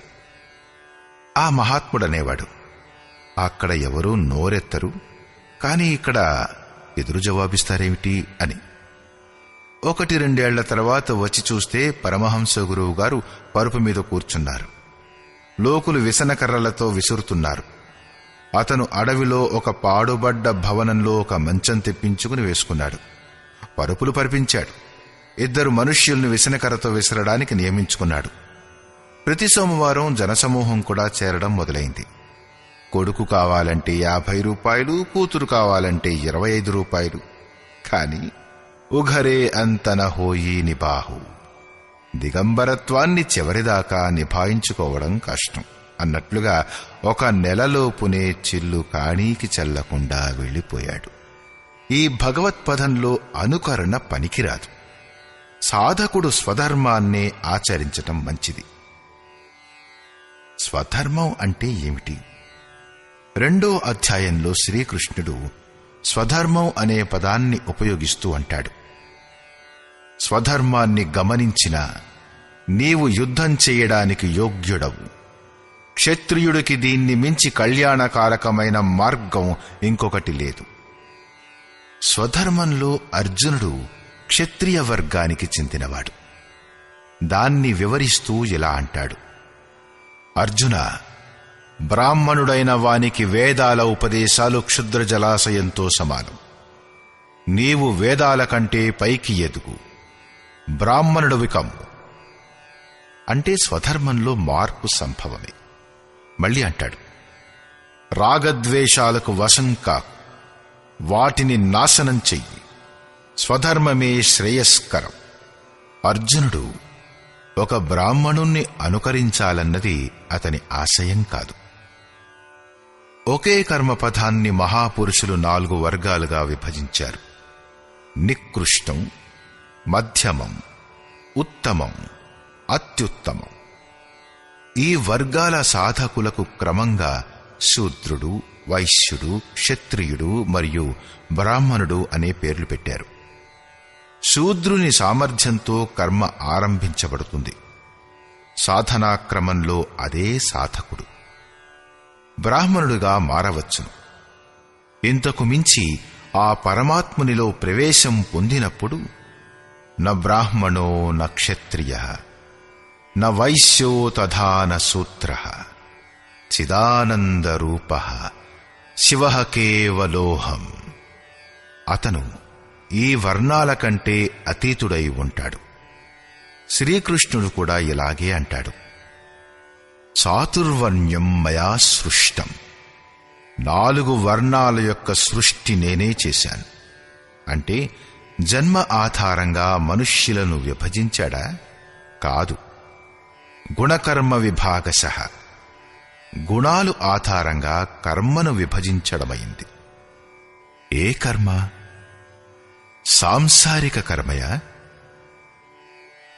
ఆ మహాత్ముడనేవాడు, అక్కడ ఎవరూ నోరెత్తరు, కాని ఇక్కడ ఎదురు జవాబిస్తారేమిటి అని. 1-2 ఏళ్ల తర్వాత వచ్చి చూస్తే పరమహంస గురువు గారు పరుపు మీద కూర్చున్నారు. లోకులు విసనకర్రలతో విసురుతున్నారు. అతను అడవిలో ఒక పాడుబడ్డ భవనంలో ఒక మంచం తెప్పించుకుని వేసుకున్నాడు. పరుపులు పరిపించాడు. 2 మనుష్యుల్ని విసనకర్రతో విసరడానికి నియమించుకున్నాడు. ప్రతి సోమవారం జనసమూహం కూడా చేరడం మొదలైంది. కొడుకు కావాలంటే 50 రూపాయలు, కూతురు కావాలంటే 25 రూపాయలు. కాని ఉఘరే అంతన హోయి నిబాహు, దిగంబరత్వాన్ని చివరిదాకా నిభాయించుకోవడం కష్టం అన్నట్లుగా 1 నెలలోపునే చిల్లు కాణీకి చెల్లకుండా వెళ్ళిపోయాడు. ఈ భగవత్పదంలో అనుకరణ పనికిరాదు. సాధకుడు స్వధర్మాన్నే ఆచరించటం మంచిది. స్వధర్మం అంటే ఏమిటి? 2వ అధ్యాయంలో శ్రీకృష్ణుడు స్వధర్మం అనే పదాన్ని ఉపయోగిస్తూ అంటాడు, స్వధర్మాన్ని గమనించిన నీవు యుద్ధం చేయడానికి యోగ్యుడవు. క్షత్రియుడికి దీన్ని మించి కళ్యాణకారకమైన మార్గం ఇంకొకటి లేదు. స్వధర్మంలో అర్జునుడు క్షత్రియ వర్గానికి చెందినవాడు. దాన్ని వివరిస్తూ ఇలా అంటాడు, అర్జున, బ్రాహ్మణుడైన వానికి వేదాల ఉపదేశాలు క్షుద్ర జలాశయంతో సమానం. నీవు వేదాల కంటే పైకి ఎదుగు. బ్రాహ్మణుడివి కమ్ము అంటే స్వధర్మంలో మార్పు సంభవమే. మళ్ళీ అంటాడు, రాగద్వేషాలకు వశం కాకు, వాటిని నాశనం చెయ్యి, స్వధర్మమే శ్రేయస్కరం. అర్జునుడు ఒక బ్రాహ్మణుణ్ణి అనుకరించాలన్నది అతని ఆశయం కాదు. ఒకే కర్మపథాన్ని మహాపురుషులు 4 వర్గాలుగా విభజించారు: నికృష్టం, మధ్యమం, ఉత్తమం, అత్యుత్తమం. ఈ వర్గాల సాధకులకు క్రమంగా శూద్రుడు, వైశ్యుడు, క్షత్రియుడు మరియు బ్రాహ్మణుడు అనే పేర్లు పెట్టారు. శూద్రుని సామర్థ్యంతో కర్మ ఆరంభించబడుతుంది. సాధనా క్రమంలో అదే సాధకుడు బ్రాహ్మణుడిగా మారవచ్చును. ఇంతకు మించి ఆ పరమాత్మునిలో ప్రవేశం పొందినప్పుడు న బ్రాహ్మణో న క్షత్రియః న వైశ్యో తథా న శూద్రః చిదానందరూపః శివః కేవలోహం. అతను ఈ వర్ణాల కంటే అతీతుడై ఉంటాడు. శ్రీకృష్ణుడు కూడా ఇలాగే అంటాడు, చాతుర్వర్ణ్యం మయా సృష్టం. 4 వర్ణాల యొక్క సృష్టి నేనే చేశాను. అంటే జన్మ ఆధారంగా మనుష్యులను విభజించాడా? కాదు. గుణకర్మ విభాగశః, గుణాలు ఆధారంగా కర్మను విభజించడమైంది. ఏ కర్మ? సాంసారిక కర్మయా?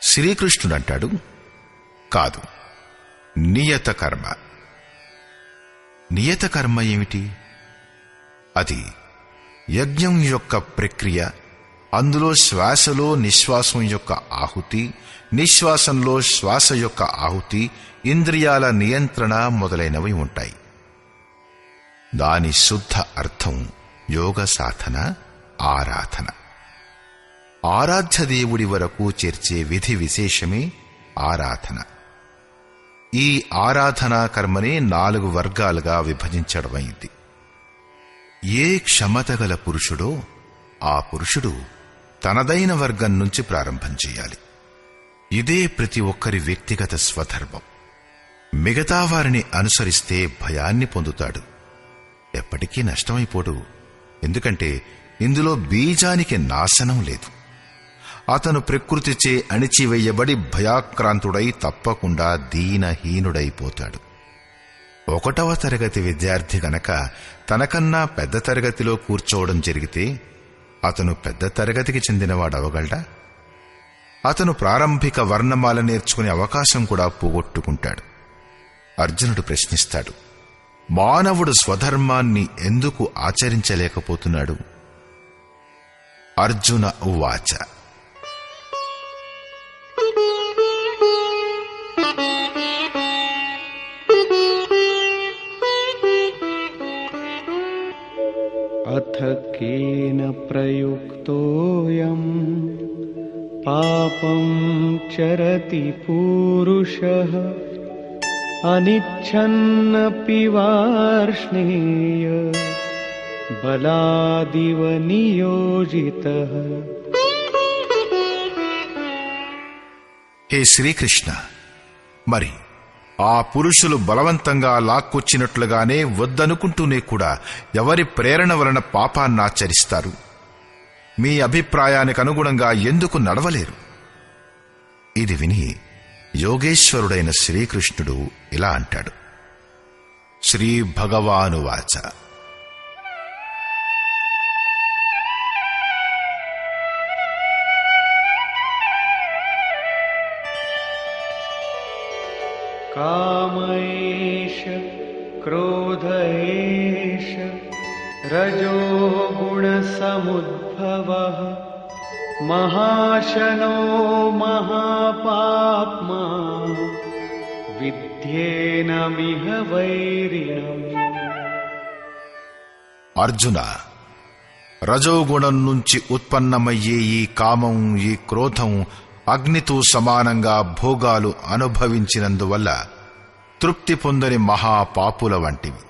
శ్రీకృష్ణుడంటాడు, కాదు, నియత కర్మ. నియత కర్మ ఏమిటి? అది యజ్ఞం యొక్క ప్రక్రియ. అందులో శ్వాసలో నిశ్వాసం యొక్క ఆహుతి, నిశ్వాసంలో శ్వాస యొక్క ఆహుతి, ఇంద్రియాల నియంత్రణ మొదలైనవి ఉంటాయి. దాని శుద్ధ అర్థం యోగ సాధన, ఆరాధన. ఆరాధ్య దేవుడి వరకు చేర్చే విధి విశేషమే ఆరాధన. ఈ ఆరాధనా కర్మనే 4 వర్గాలుగా విభజించడమైంది. ఏ క్షమత గల పురుషుడో ఆ పురుషుడు తనదైన వర్గం నుంచి ప్రారంభం చేయాలి. ఇదే ప్రతి ఒక్కరి వ్యక్తిగత స్వధర్మం. మిగతా వారిని అనుసరిస్తే భయాన్ని పొందుతాడు, ఎప్పటికీ నష్టమైపోడు. ఎందుకంటే ఇందులో బీజానికి నాశనం లేదు. అతను ప్రకృతిచే అణిచివేయబడి భయాక్రాంతుడై తప్పకుండా దీనహీనుడైపోతాడు. 1వ తరగతి విద్యార్థి గనక తనకన్నా పెద్ద తరగతిలో కూర్చోవడం జరిగితే అతను పెద్ద తరగతికి చెందినవాడవగలడా? అతను ప్రారంభిక వర్ణమాల నేర్చుకునే అవకాశం కూడా పోగొట్టుకుంటాడు. అర్జునుడు ప్రశ్నిస్తాడు, మానవుడు స్వధర్మాన్ని ఎందుకు ఆచరించలేకపోతున్నాడు? అర్జున ఉవాచ. అథ కేన ప్రయుక్తోయం పాపం చరతి పూరుషః అనిచ్ఛన్నపి వార్ష్ణేయ బలాదివ నియోజితః. హే శ్రీకృష్ణ, మరి ఆ పురుషులు బలవంతంగా లాక్కొచ్చినట్లుగానే వద్దనుకుంటూనే కూడా ఎవరి ప్రేరణ వలన పాపాన్నాచరిస్తారు? మీ అభిప్రాయానికి అనుగుణంగా ఎందుకు నడవలేరు? ఇది విని యోగేశ్వరుడైన శ్రీకృష్ణుడు ఇలా అంటాడు. శ్రీ భగవానువాచ. కామేష క్రోధేష రజో గుణ సముద్భవః మహాశనో మహాపాప్మా విద్యేనమిహ వైరిణం. అర్జున, రజోగుణం నుంచి ఉత్పన్నమయ్యే ఈ కామం, ఈ క్రోధం అగ్నితో సమానంగా భోగాలు అనుభవించినందువల్ల తృప్తి పొందని మహాపాపుల వంటివి.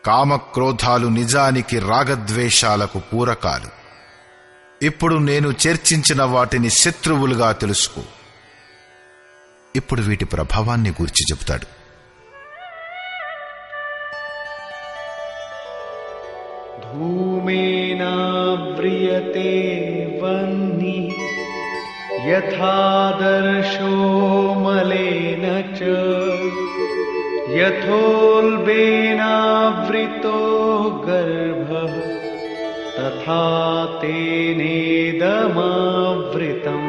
కామక్రోధాలు నిజానికి రాగద్వేషాలకు పూరకాలు. ఇప్పుడు నేను చర్చించిన వాటిని శత్రువులుగా తెలుసుకో. ఇప్పుడు వీటి ప్రభావాన్ని గూర్చి చెబుతాడు. ధూమేనావ్రియతే వహ్ని యథాదర్శో మలేన చ యథోల్బేనావృతో గర్భః తథా తేనేదమావృతం.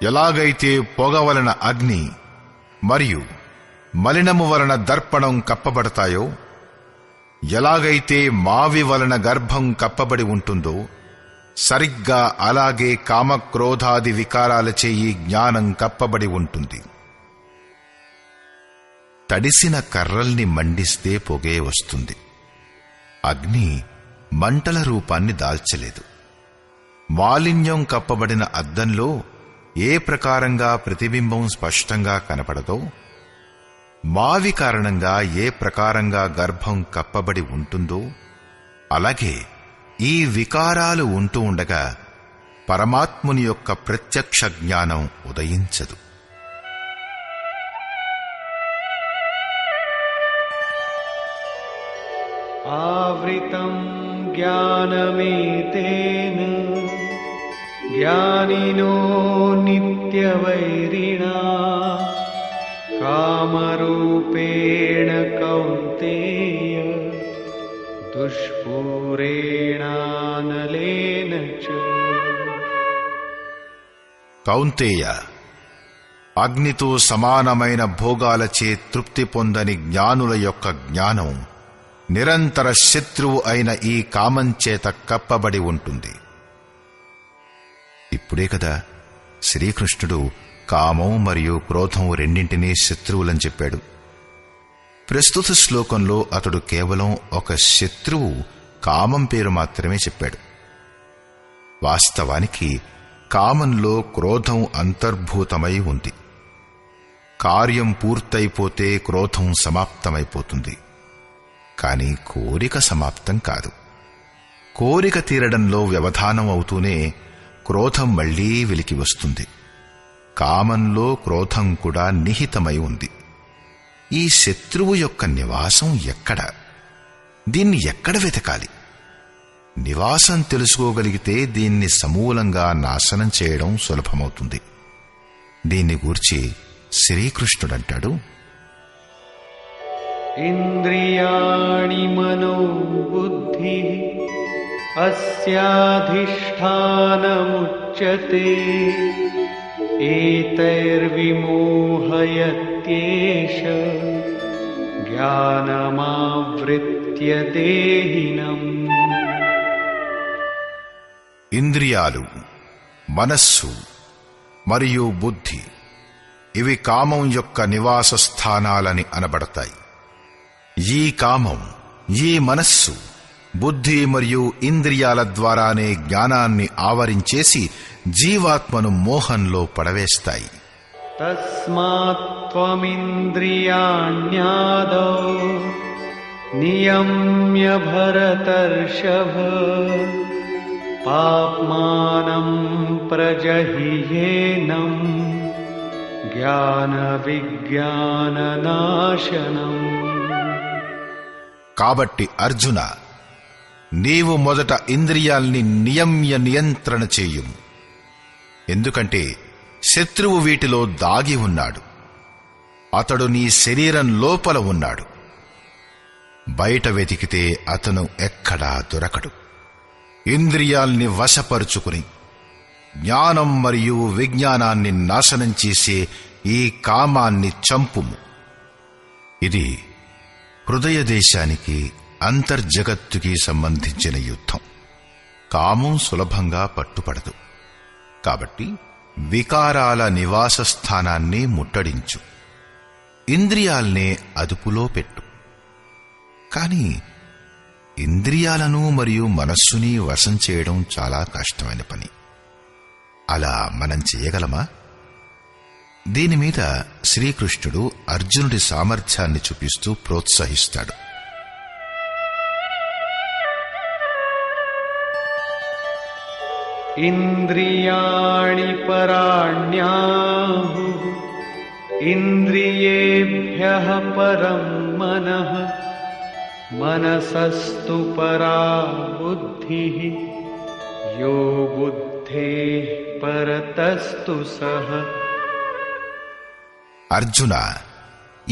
ఎలాగైతే పొగ వలన అగ్ని మరియు మలినము వలన దర్పణం కప్పబడతాయో, ఎలాగైతే మావి వలన గర్భం కప్పబడి ఉంటుందో, సరిగ్గా అలాగే కామక్రోధాది వికారాలచే ఈ జ్ఞానం కప్పబడి ఉంటుంది. తడిసిన కర్రల్ని మండిస్తే పొగే వస్తుంది. అగ్ని మంటల రూపాన్ని దాల్చలేదు. మాలిన్యం కప్పబడిన అద్దంలో ఏ ప్రకారంగా ప్రతిబింబం స్పష్టంగా కనపడదో, మావి కారణంగా ఏ ప్రకారంగా గర్భం కప్పబడి ఉంటుందో, అలాగే ఈ వికారాలు ఉంటూ ఉండగా పరమాత్ముని యొక్క ప్రత్యక్ష జ్ఞానం ఉదయించదు. ఆవృతం జ్ఞానమేతేన జ్ఞానినో నిత్యవైరిణా కామరూపేణ కౌంతేయ దుష్పూరేణానలేన చ. కౌంతేయ, అగ్నితో సమానమైన భోగాలచే తృప్తి పొందని జ్ఞానుల యొక్క జ్ఞానం నిరంతర శత్రువు అయిన ఈ కామంచేత కప్పబడి ఉంటుంది. ఇప్పుడే కదా శ్రీకృష్ణుడు కామం మరియు క్రోధం రెండింటినీ శత్రువులని చెప్పాడు. ప్రస్తుత శ్లోకంలో అతడు కేవలం ఒక శత్రువు కామం పేరు మాత్రమే చెప్పాడు. వాస్తవానికి కామంలో క్రోధం అంతర్భూతమై ఉంది. కార్యం పూర్తయిపోతే క్రోధం సమాప్తమైపోతుంది. కాని కోరిక సమాప్తం కాదు. కోరిక తీరడంలో వ్యవధానం అవుతూనే క్రోధం మళ్లీ వెలికి వస్తుంది. కామంలో క్రోధం కూడా నిహితమై ఉంది. ఈ శత్రువు యొక్క నివాసం ఎక్కడ? దీన్ని ఎక్కడ వెతకాలి? నివాసం తెలుసుకోగలిగితే దీన్ని సమూలంగా నాశనం చేయడం సులభమవుతుంది. దీన్ని గూర్చి శ్రీకృష్ణుడంటాడు, ఇంద్రియాణి మనో బుద్ధి అస్యాధిష్ఠానముచ్యతే ఏతైర్విమోహయత్యేష జ్ఞానమావృత్య దేహినం. ఇంద్రియాలు, మనస్సు మరియు బుద్ధి ఇవి కామం యొక్క నివాస స్థానాలని అనబడతాయి. ఈ కామం, ఈ మనస్సు, బుద్ధి మరియు ఇంద్రియాల ద్వారానే జ్ఞానాన్ని ఆవరించేసి జీవాత్మను మోహంలో పడవేస్తాయి. తస్మాత్ త్వమింద్రియాణ్యాదౌ నియమ్య భరతర్షభ పాప్మానం ప్రజహియేనం జ్ఞాన విజ్ఞాననాశనం. కాబట్టి అర్జున, నీవు మొదట ఇంద్రియాల్ని నియంత్రణ చేయుము. ఎందుకంటే శత్రువు వీటిలో దాగి ఉన్నాడు. అతడు నీ శరీరం లోపల ఉన్నాడు. బయట వెతికితే అతను ఎక్కడా దొరకడు. ఇంద్రియాల్ని వశపరుచుకుని జ్ఞానం మరియు విజ్ఞానాన్ని నాశనం చేసే ఈ కామాన్ని చంపుము. ఇది హృదయ దేశానికి, అంతర్జగత్తుకి సంబంధించిన యుద్ధం. కామం సులభంగా పట్టుపడదు. కాబట్టి వికారాల నివాస స్థానాన్ని ముట్టడించు. ఇంద్రియాల్నే అదుపులో పెట్టు. కాని ఇంద్రియాలను మరియు మనస్సుని వశం చేయడం చాలా కష్టమైన పని. అలా మనం చేయగలమా? దీనిమీద శ్రీకృష్ణుడు అర్జునుడి సామర్థ్యాన్ని చూపిస్తూ ప్రోత్సహిస్తాడు. ఇంద్రియాణి పరాణ్యాహుః ఇంద్రియేభ్యః పరం మనః మనసస్తు పరా బుద్ధిః యో బుద్ధేః పరతస్తు సః. అర్జున,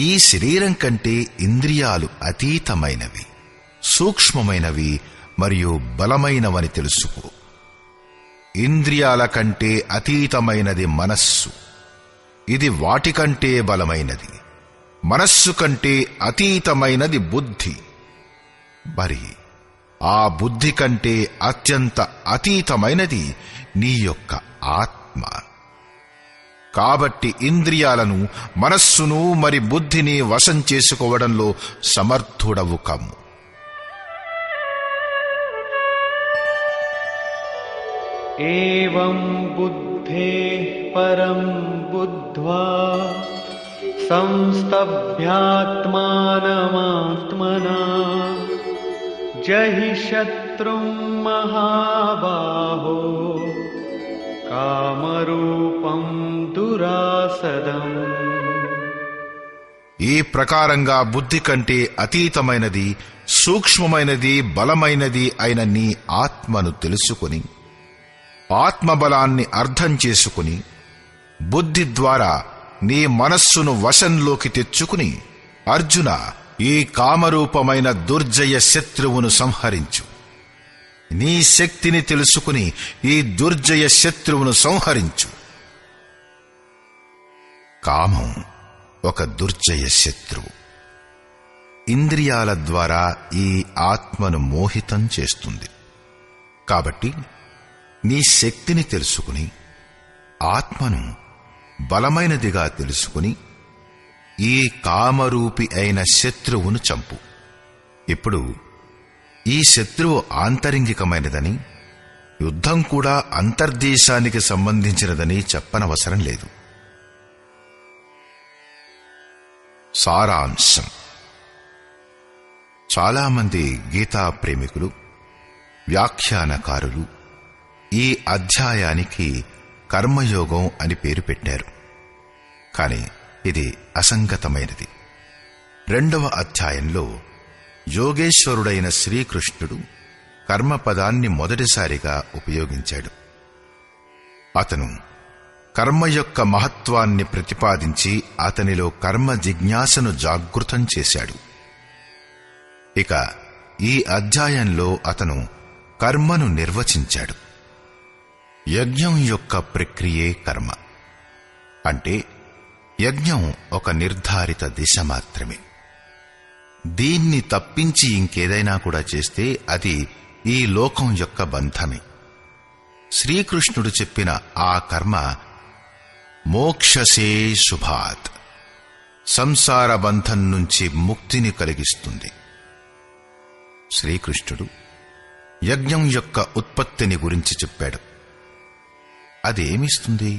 ఈ శరీరం కంటే ఇంద్రియాలు అతీతమైనవి, సూక్ష్మమైనవి మరియు బలమైనవని తెలుసుకో. ఇంద్రియాల కంటే అతీతమైనది మనస్సు. ఇది వాటికంటే బలమైనది. మనస్సు కంటే అతీతమైనది బుద్ధి. మరి ఆ బుద్ధి కంటే అత్యంత అతీతమైనది నీ యొక్క ఆత్మ. కాబట్టి ఇంద్రియాలను, మనస్సును మరి బుద్ధిని వశం చేసుకోవడంలో సమర్థుడవు కమ్ము. ఏవం బుద్ధేః పరం బుద్ధ్వా సంస్తభ్యాత్మానమాత్మనా జహి శత్రుం మహాబాహో కామరూపం దురాసదం. ఈ ప్రకారంగా బుద్ధి కంటే అతీతమైనది, సూక్ష్మమైనది, బలమైనది అయిన నీ ఆత్మను తెలుసుకుని, ఆత్మబలాన్ని అర్థం చేసుకుని, బుద్ధి ద్వారా నీ మనస్సును వశంలోకి తెచ్చుకుని, అర్జున, ఈ కామరూపమైన దుర్జయ శత్రువును సంహరించు. నీ శక్తిని తెలుసుకుని ఈ దుర్జయ శత్రువును సంహరించు. కామం ఒక దుర్జయ శత్రువు. ఇంద్రియాల ద్వారా ఈ ఆత్మను మోహితం చేస్తుంది. కాబట్టి నీ శక్తిని తెలుసుకుని, ఆత్మను బలమైనదిగా తెలుసుకుని, ఈ కామరూపి అయిన శత్రువును చంపు. ఇప్పుడు ఈ శత్రువు ఆంతరింగికమైనదని, యుద్ధం కూడా అంతర్దేశానికి సంబంధించినదని చెప్పనవసరం లేదు. సారాంశం: చాలామంది గీతా ప్రేమికులు, వ్యాఖ్యానకారులు ఈ అధ్యాయానికి కర్మయోగం అని పేరు పెట్టారు. కాని ఇది అసంగతమైనది. 2వ అధ్యాయంలో యోగేశ్వరుడైన శ్రీకృష్ణుడు కర్మపదాన్ని మొదటిసారిగా ఉపయోగించాడు. అతను కర్మ యొక్క మహత్వాన్ని ప్రతిపాదించి అతనిలో కర్మ జిజ్ఞాసను జాగృతం చేశాడు. ఇక ఈ అధ్యాయంలో అతను కర్మను నిర్వచించాడు. యజ్ఞం యొక్క ప్రక్రియే కర్మ. అంటే యజ్ఞం ఒక నిర్ధారిత దిశ మాత్రమే. దీన్ని తప్పించి ఇంకేదైనా కూడా చేస్తే అది ఈ లోకం యొక్క బంధమే. శ్రీకృష్ణుడు చెప్పిన ఆ కర్మ మోక్షసే శుభాత్, సంసార బంధం నుంచి ముక్తిని కలిగిస్తుంది. శ్రీకృష్ణుడు యజ్ఞం యొక్క ఉత్పత్తిని గురించి చెప్పాడు. అదేమిస్తుంది?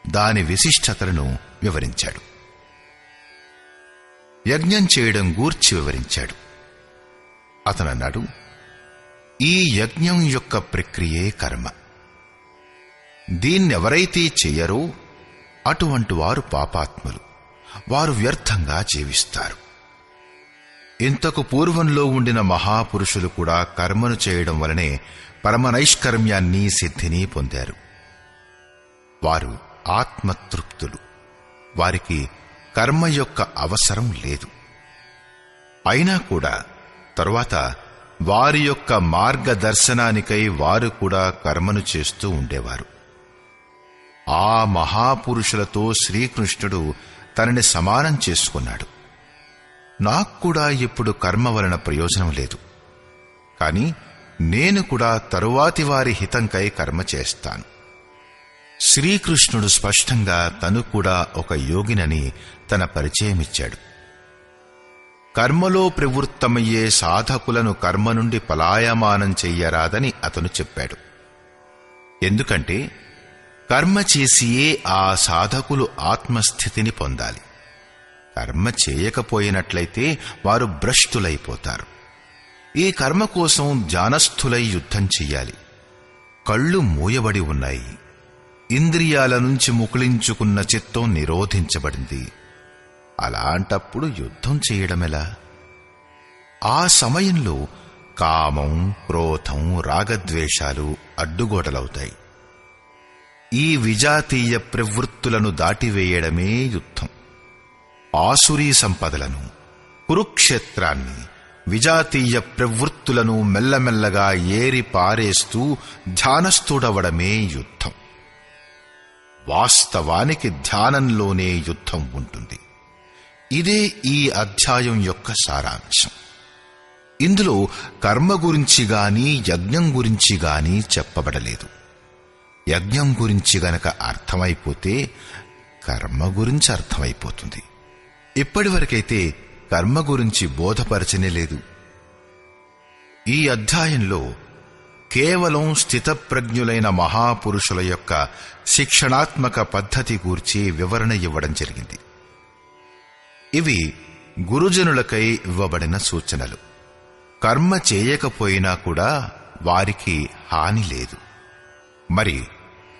దాని విశిష్టతలను వివరించాడు. యజ్ఞం చేయడం గూర్చి వివరించాడు. అతనన్నాడు, ఈ యజ్ఞం యొక్క ప్రక్రియే కర్మ. దీన్నెవరైతే చెయ్యరో అటువంటి వారు పాపాత్ములు. వారు వ్యర్థంగా జీవిస్తారు. ఇంతకు పూర్వంలో ఉండిన మహాపురుషులు కూడా కర్మను చేయడం వలనే పరమనైష్కర్మ్యాన్ని, సిద్ధిని పొందారు. వారు ఆత్మతృప్తులు. వారికి కర్మ యొక్క అవసరం లేదు. అయినా కూడా తరువాత వారి యొక్క మార్గదర్శనానికై వారు కూడా కర్మను చేస్తూ ఉండేవారు. ఆ మహాపురుషులతో శ్రీకృష్ణుడు తనని సమానం చేసుకున్నాడు. నాకు కూడా ఇప్పుడు కర్మ వలన ప్రయోజనం లేదు, కాని నేను కూడా తరువాతి వారి హితంకై కర్మ చేస్తాను. శ్రీకృష్ణుడు స్పష్టంగా తను కూడా ఒక యోగినని తన పరిచయమిచ్చాడు. కర్మలో ప్రవృత్తమయ్యే సాధకులను కర్మ నుండి పలాయమానం చెయ్యరాదని అతను చెప్పాడు. ఎందుకంటే కర్మ చేసియే ఆ సాధకులు ఆత్మస్థితిని పొందాలి. కర్మ చేయకపోయినట్లయితే వారు భ్రష్టులైపోతారు. ఈ కర్మ కోసం ధ్యానస్థులై యుద్ధం చెయ్యాలి. కళ్ళు మూయబడి ఉన్నాయి. ఇంద్రియాల నుంచి ముకుళించుకున్న చిత్తం నిరోధించబడింది. అలాంటప్పుడు యుద్ధం చేయడమెలా? ఆ సమయంలో కామం, క్రోధం, రాగద్వేషాలు అడ్డుగోడలవుతాయి. ఈ విజాతీయ ప్రవృత్తులను దాటివేయడమే యుద్ధం. ఆసురీ సంపదలను, కురుక్షేత్రాన్ని, విజాతీయ ప్రవృత్తులను మెల్లమెల్లగా ఏరి పారేస్తూ ధ్యానస్థుడవడమే యుద్ధం. వాస్తవానికి ధ్యానంలోనే యుద్ధం ఉంటుంది. ఇదే ఈ అధ్యాయం యొక్క సారాంశం. ఇందులో కర్మ గురించి గాని యజ్ఞం గురించి గాని చెప్పబడలేదు. యజ్ఞం గురించి గనక అర్థమైపోతే కర్మ గురించి అర్థమైపోతుంది. ఇప్పటివరకైతే కర్మ గురించి బోధపరచనే లేదు. ఈ అధ్యాయంలో కేవలం స్థితప్రజ్ఞులైన మహాపురుషుల యొక్క శిక్షణాత్మక పద్ధతి గూర్చి వివరణ ఇవ్వడం జరిగింది. ఇవి గురుజనులకై ఇవ్వబడిన సూచనలు. కర్మ చేయకపోయినా కూడా వారికి హాని లేదు. మరి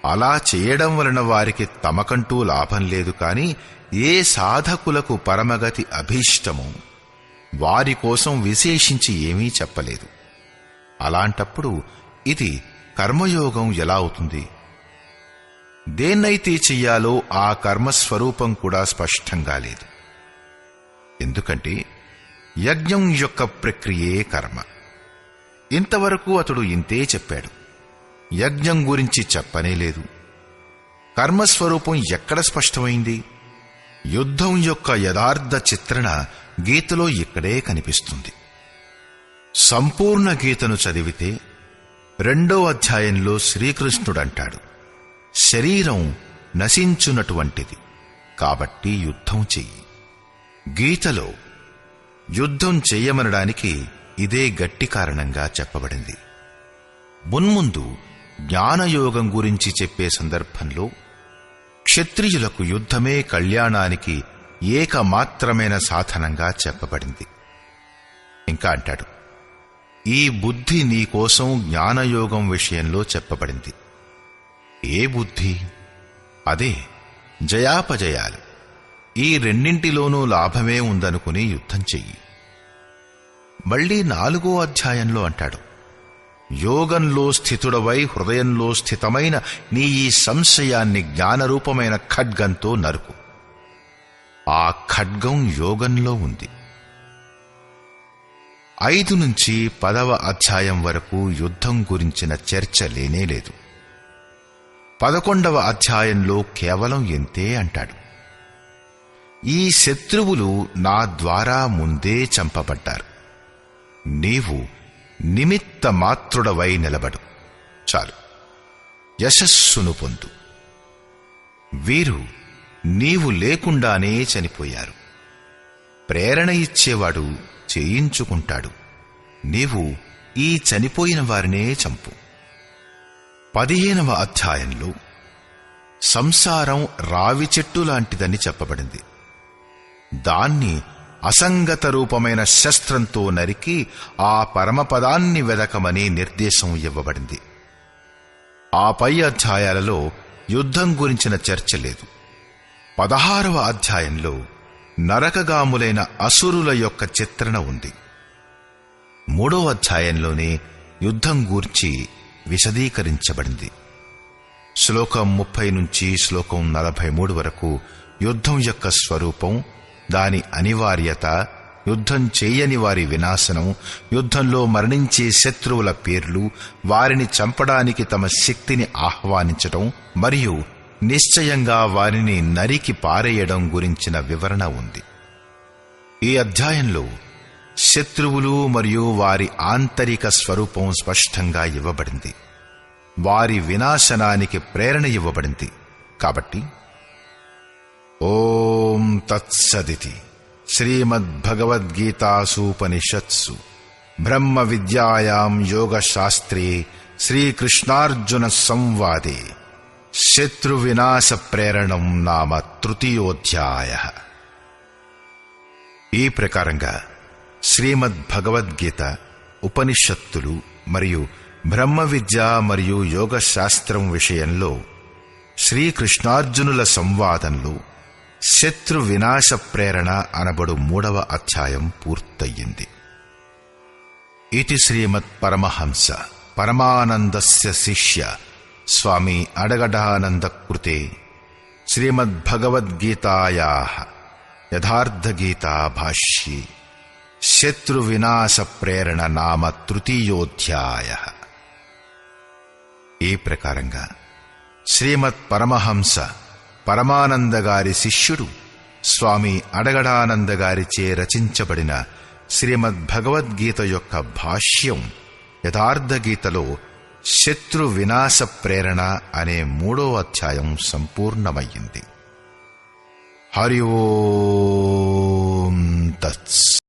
అలా చేయడం వలన వారికి తమకంటూ లాభం లేదు. కాని ఏ సాధకులకు పరమగతి అభీష్టమో వారి కోసం విశేషించి ఏమీ చెప్పలేదు. అలాంటప్పుడు ఇది కర్మయోగం ఎలా అవుతుంది? దేన్నైతే చెయ్యాలో ఆ కర్మస్వరూపం కూడా స్పష్టంగా లేదు. ఎందుకంటే యజ్ఞం యొక్క ప్రక్రియే కర్మ. ఇంతవరకు అతడు ఇంతే చెప్పాడు. యజ్ఞం గురించి చెప్పనే లేదు. కర్మస్వరూపం ఎక్కడ స్పష్టమైంది? యుద్ధం యొక్క యథార్థ చిత్రణ గీతలో ఇక్కడే కనిపిస్తుంది. సంపూర్ణ గీతను చదివితే 2వ అధ్యాయంలో శ్రీకృష్ణుడంటాడు, శరీరం నశించునటువంటిది కాబట్టి యుద్ధం చెయ్యి. గీతలో యుద్ధం చెయ్యమనడానికి ఇదే గట్టి కారణంగా చెప్పబడింది. మున్ముందు జ్ఞానయోగం గురించి చెప్పే సందర్భంలో క్షత్రియులకు యుద్ధమే కళ్యాణానికి ఏకమాత్రమైన సాధనంగా చెప్పబడింది. ఇంకా అంటాడు, ఈ బుద్ధి నీకోసం జ్ఞానయోగం విషయంలో చెప్పబడింది. ఏ బుద్ధి? అదే జయాపజయాలు. ఈ రెండింటిలోనూ లాభమే ఉందనుకుని యుద్ధం చెయ్యి. మళ్లీ 4వ అధ్యాయంలో అంటాడు, యోగంలో స్థితుడవై హృదయంలో స్థితమైన నీ ఈ సంశయాన్ని జ్ఞానరూపమైన ఖడ్గంతో నరుకు. ఆ ఖడ్గం యోగంలో ఉంది. 5 నుంచి 10వ అధ్యాయం వరకు యుద్ధం గురించిన చర్చ లేనేలేదు. 11వ అధ్యాయంలో కేవలం ఎంతే అంటాడు, ఈ శత్రువులు నా ద్వారా ముందే చంపబడ్డారు. నీవు నిమిత్త మాత్రుడవై నిలబడు చాలు, యశస్సును పొందు. వీరు నీవు లేకుండానే చనిపోయారు. ప్రేరణ ఇచ్చేవాడు చేయించుకుంటాడు. నీవు ఈ చనిపోయిన వారినే చంపు. 15వ అధ్యాయంలో సంసారం రావి చెట్టు లాంటిదని చెప్పబడింది. దాన్ని అసంగత రూపమైన శస్త్రంతో నరికి ఆ పరమపదాన్ని వెదకమని నిర్దేశం ఇవ్వబడింది. ఆ పై అధ్యాయాలలో యుద్ధం గురించిన చర్చ లేదు. 16వ అధ్యాయంలో నరకగాములైన అసురుల యొక్క చిత్రణ ఉంది. 3వ అధ్యాయంలోనే యుద్ధం గూర్చి విశదీకరించబడింది. శ్లోకం 30 నుంచి శ్లోకం 43 వరకు యుద్ధం యొక్క స్వరూపం, దాని అనివార్యత, యుద్ధం చేయని వారి వినాశనం, యుద్ధంలో మరణించే శత్రువుల పేర్లు, వారిని చంపడానికి తమ శక్తిని ఆహ్వానించడం మరియు నిశ్చయంగా వారిని నరికి పారేయడం గురించిన వివరణ ఉంది. ఈ అధ్యాయంలో శత్రువులు మరియు వారి ఆంతరిక స్వరూపం స్పష్టంగా ఇవ్వబడింది. వారి వినాశనానికి ప్రేరణ ఇవ్వబడింది. కాబట్టి ఓం తత్సదితి శ్రీమద్భగవద్గీతాసూపనిషత్సు బ్రహ్మ విద్యాయాం యోగశాస్త్రే శ్రీకృష్ణార్జున సంవాదే శత్రువినాశ ప్రేరణం నామ తృతీయోధ్యాయః. ఈ ప్రకారంగా శ్రీమద్భగవద్గీత, ఉపనిషత్తులు మరియు బ్రహ్మ విద్య మరియు యోగ శాస్త్రం విషయంలో శ్రీకృష్ణార్జునుల సంవాదంలో శత్రు వినాశ ప్రేరణ అనబడు 3వ అధ్యాయం పూర్తయింది. ఇతి శ్రీమత్ పరమహంస పరమానందస్య శిష్య స్వామి అడగడానంద కృతే శ్రీమద్భగవద్గీతాయాః యథార్థగీతా భాష్యే శత్రు వినాశ ప్రేరణ నామ తృతీయోధ్యాయః. ఈ ప్రకారంగా శ్రీమత్ పరమహంస పరమానంద గారి శిష్యుడు స్వామి అడగడానంద గారిచే రచించబడిన శ్రీమద్భగవద్గీత యొక్క భాష్యం యథార్థగీతలో శత్రు వినాశ ప్రేరణ అనే 3వ అధ్యాయం సంపూర్ణమయ్యింది. హరి ఓం తత్స్.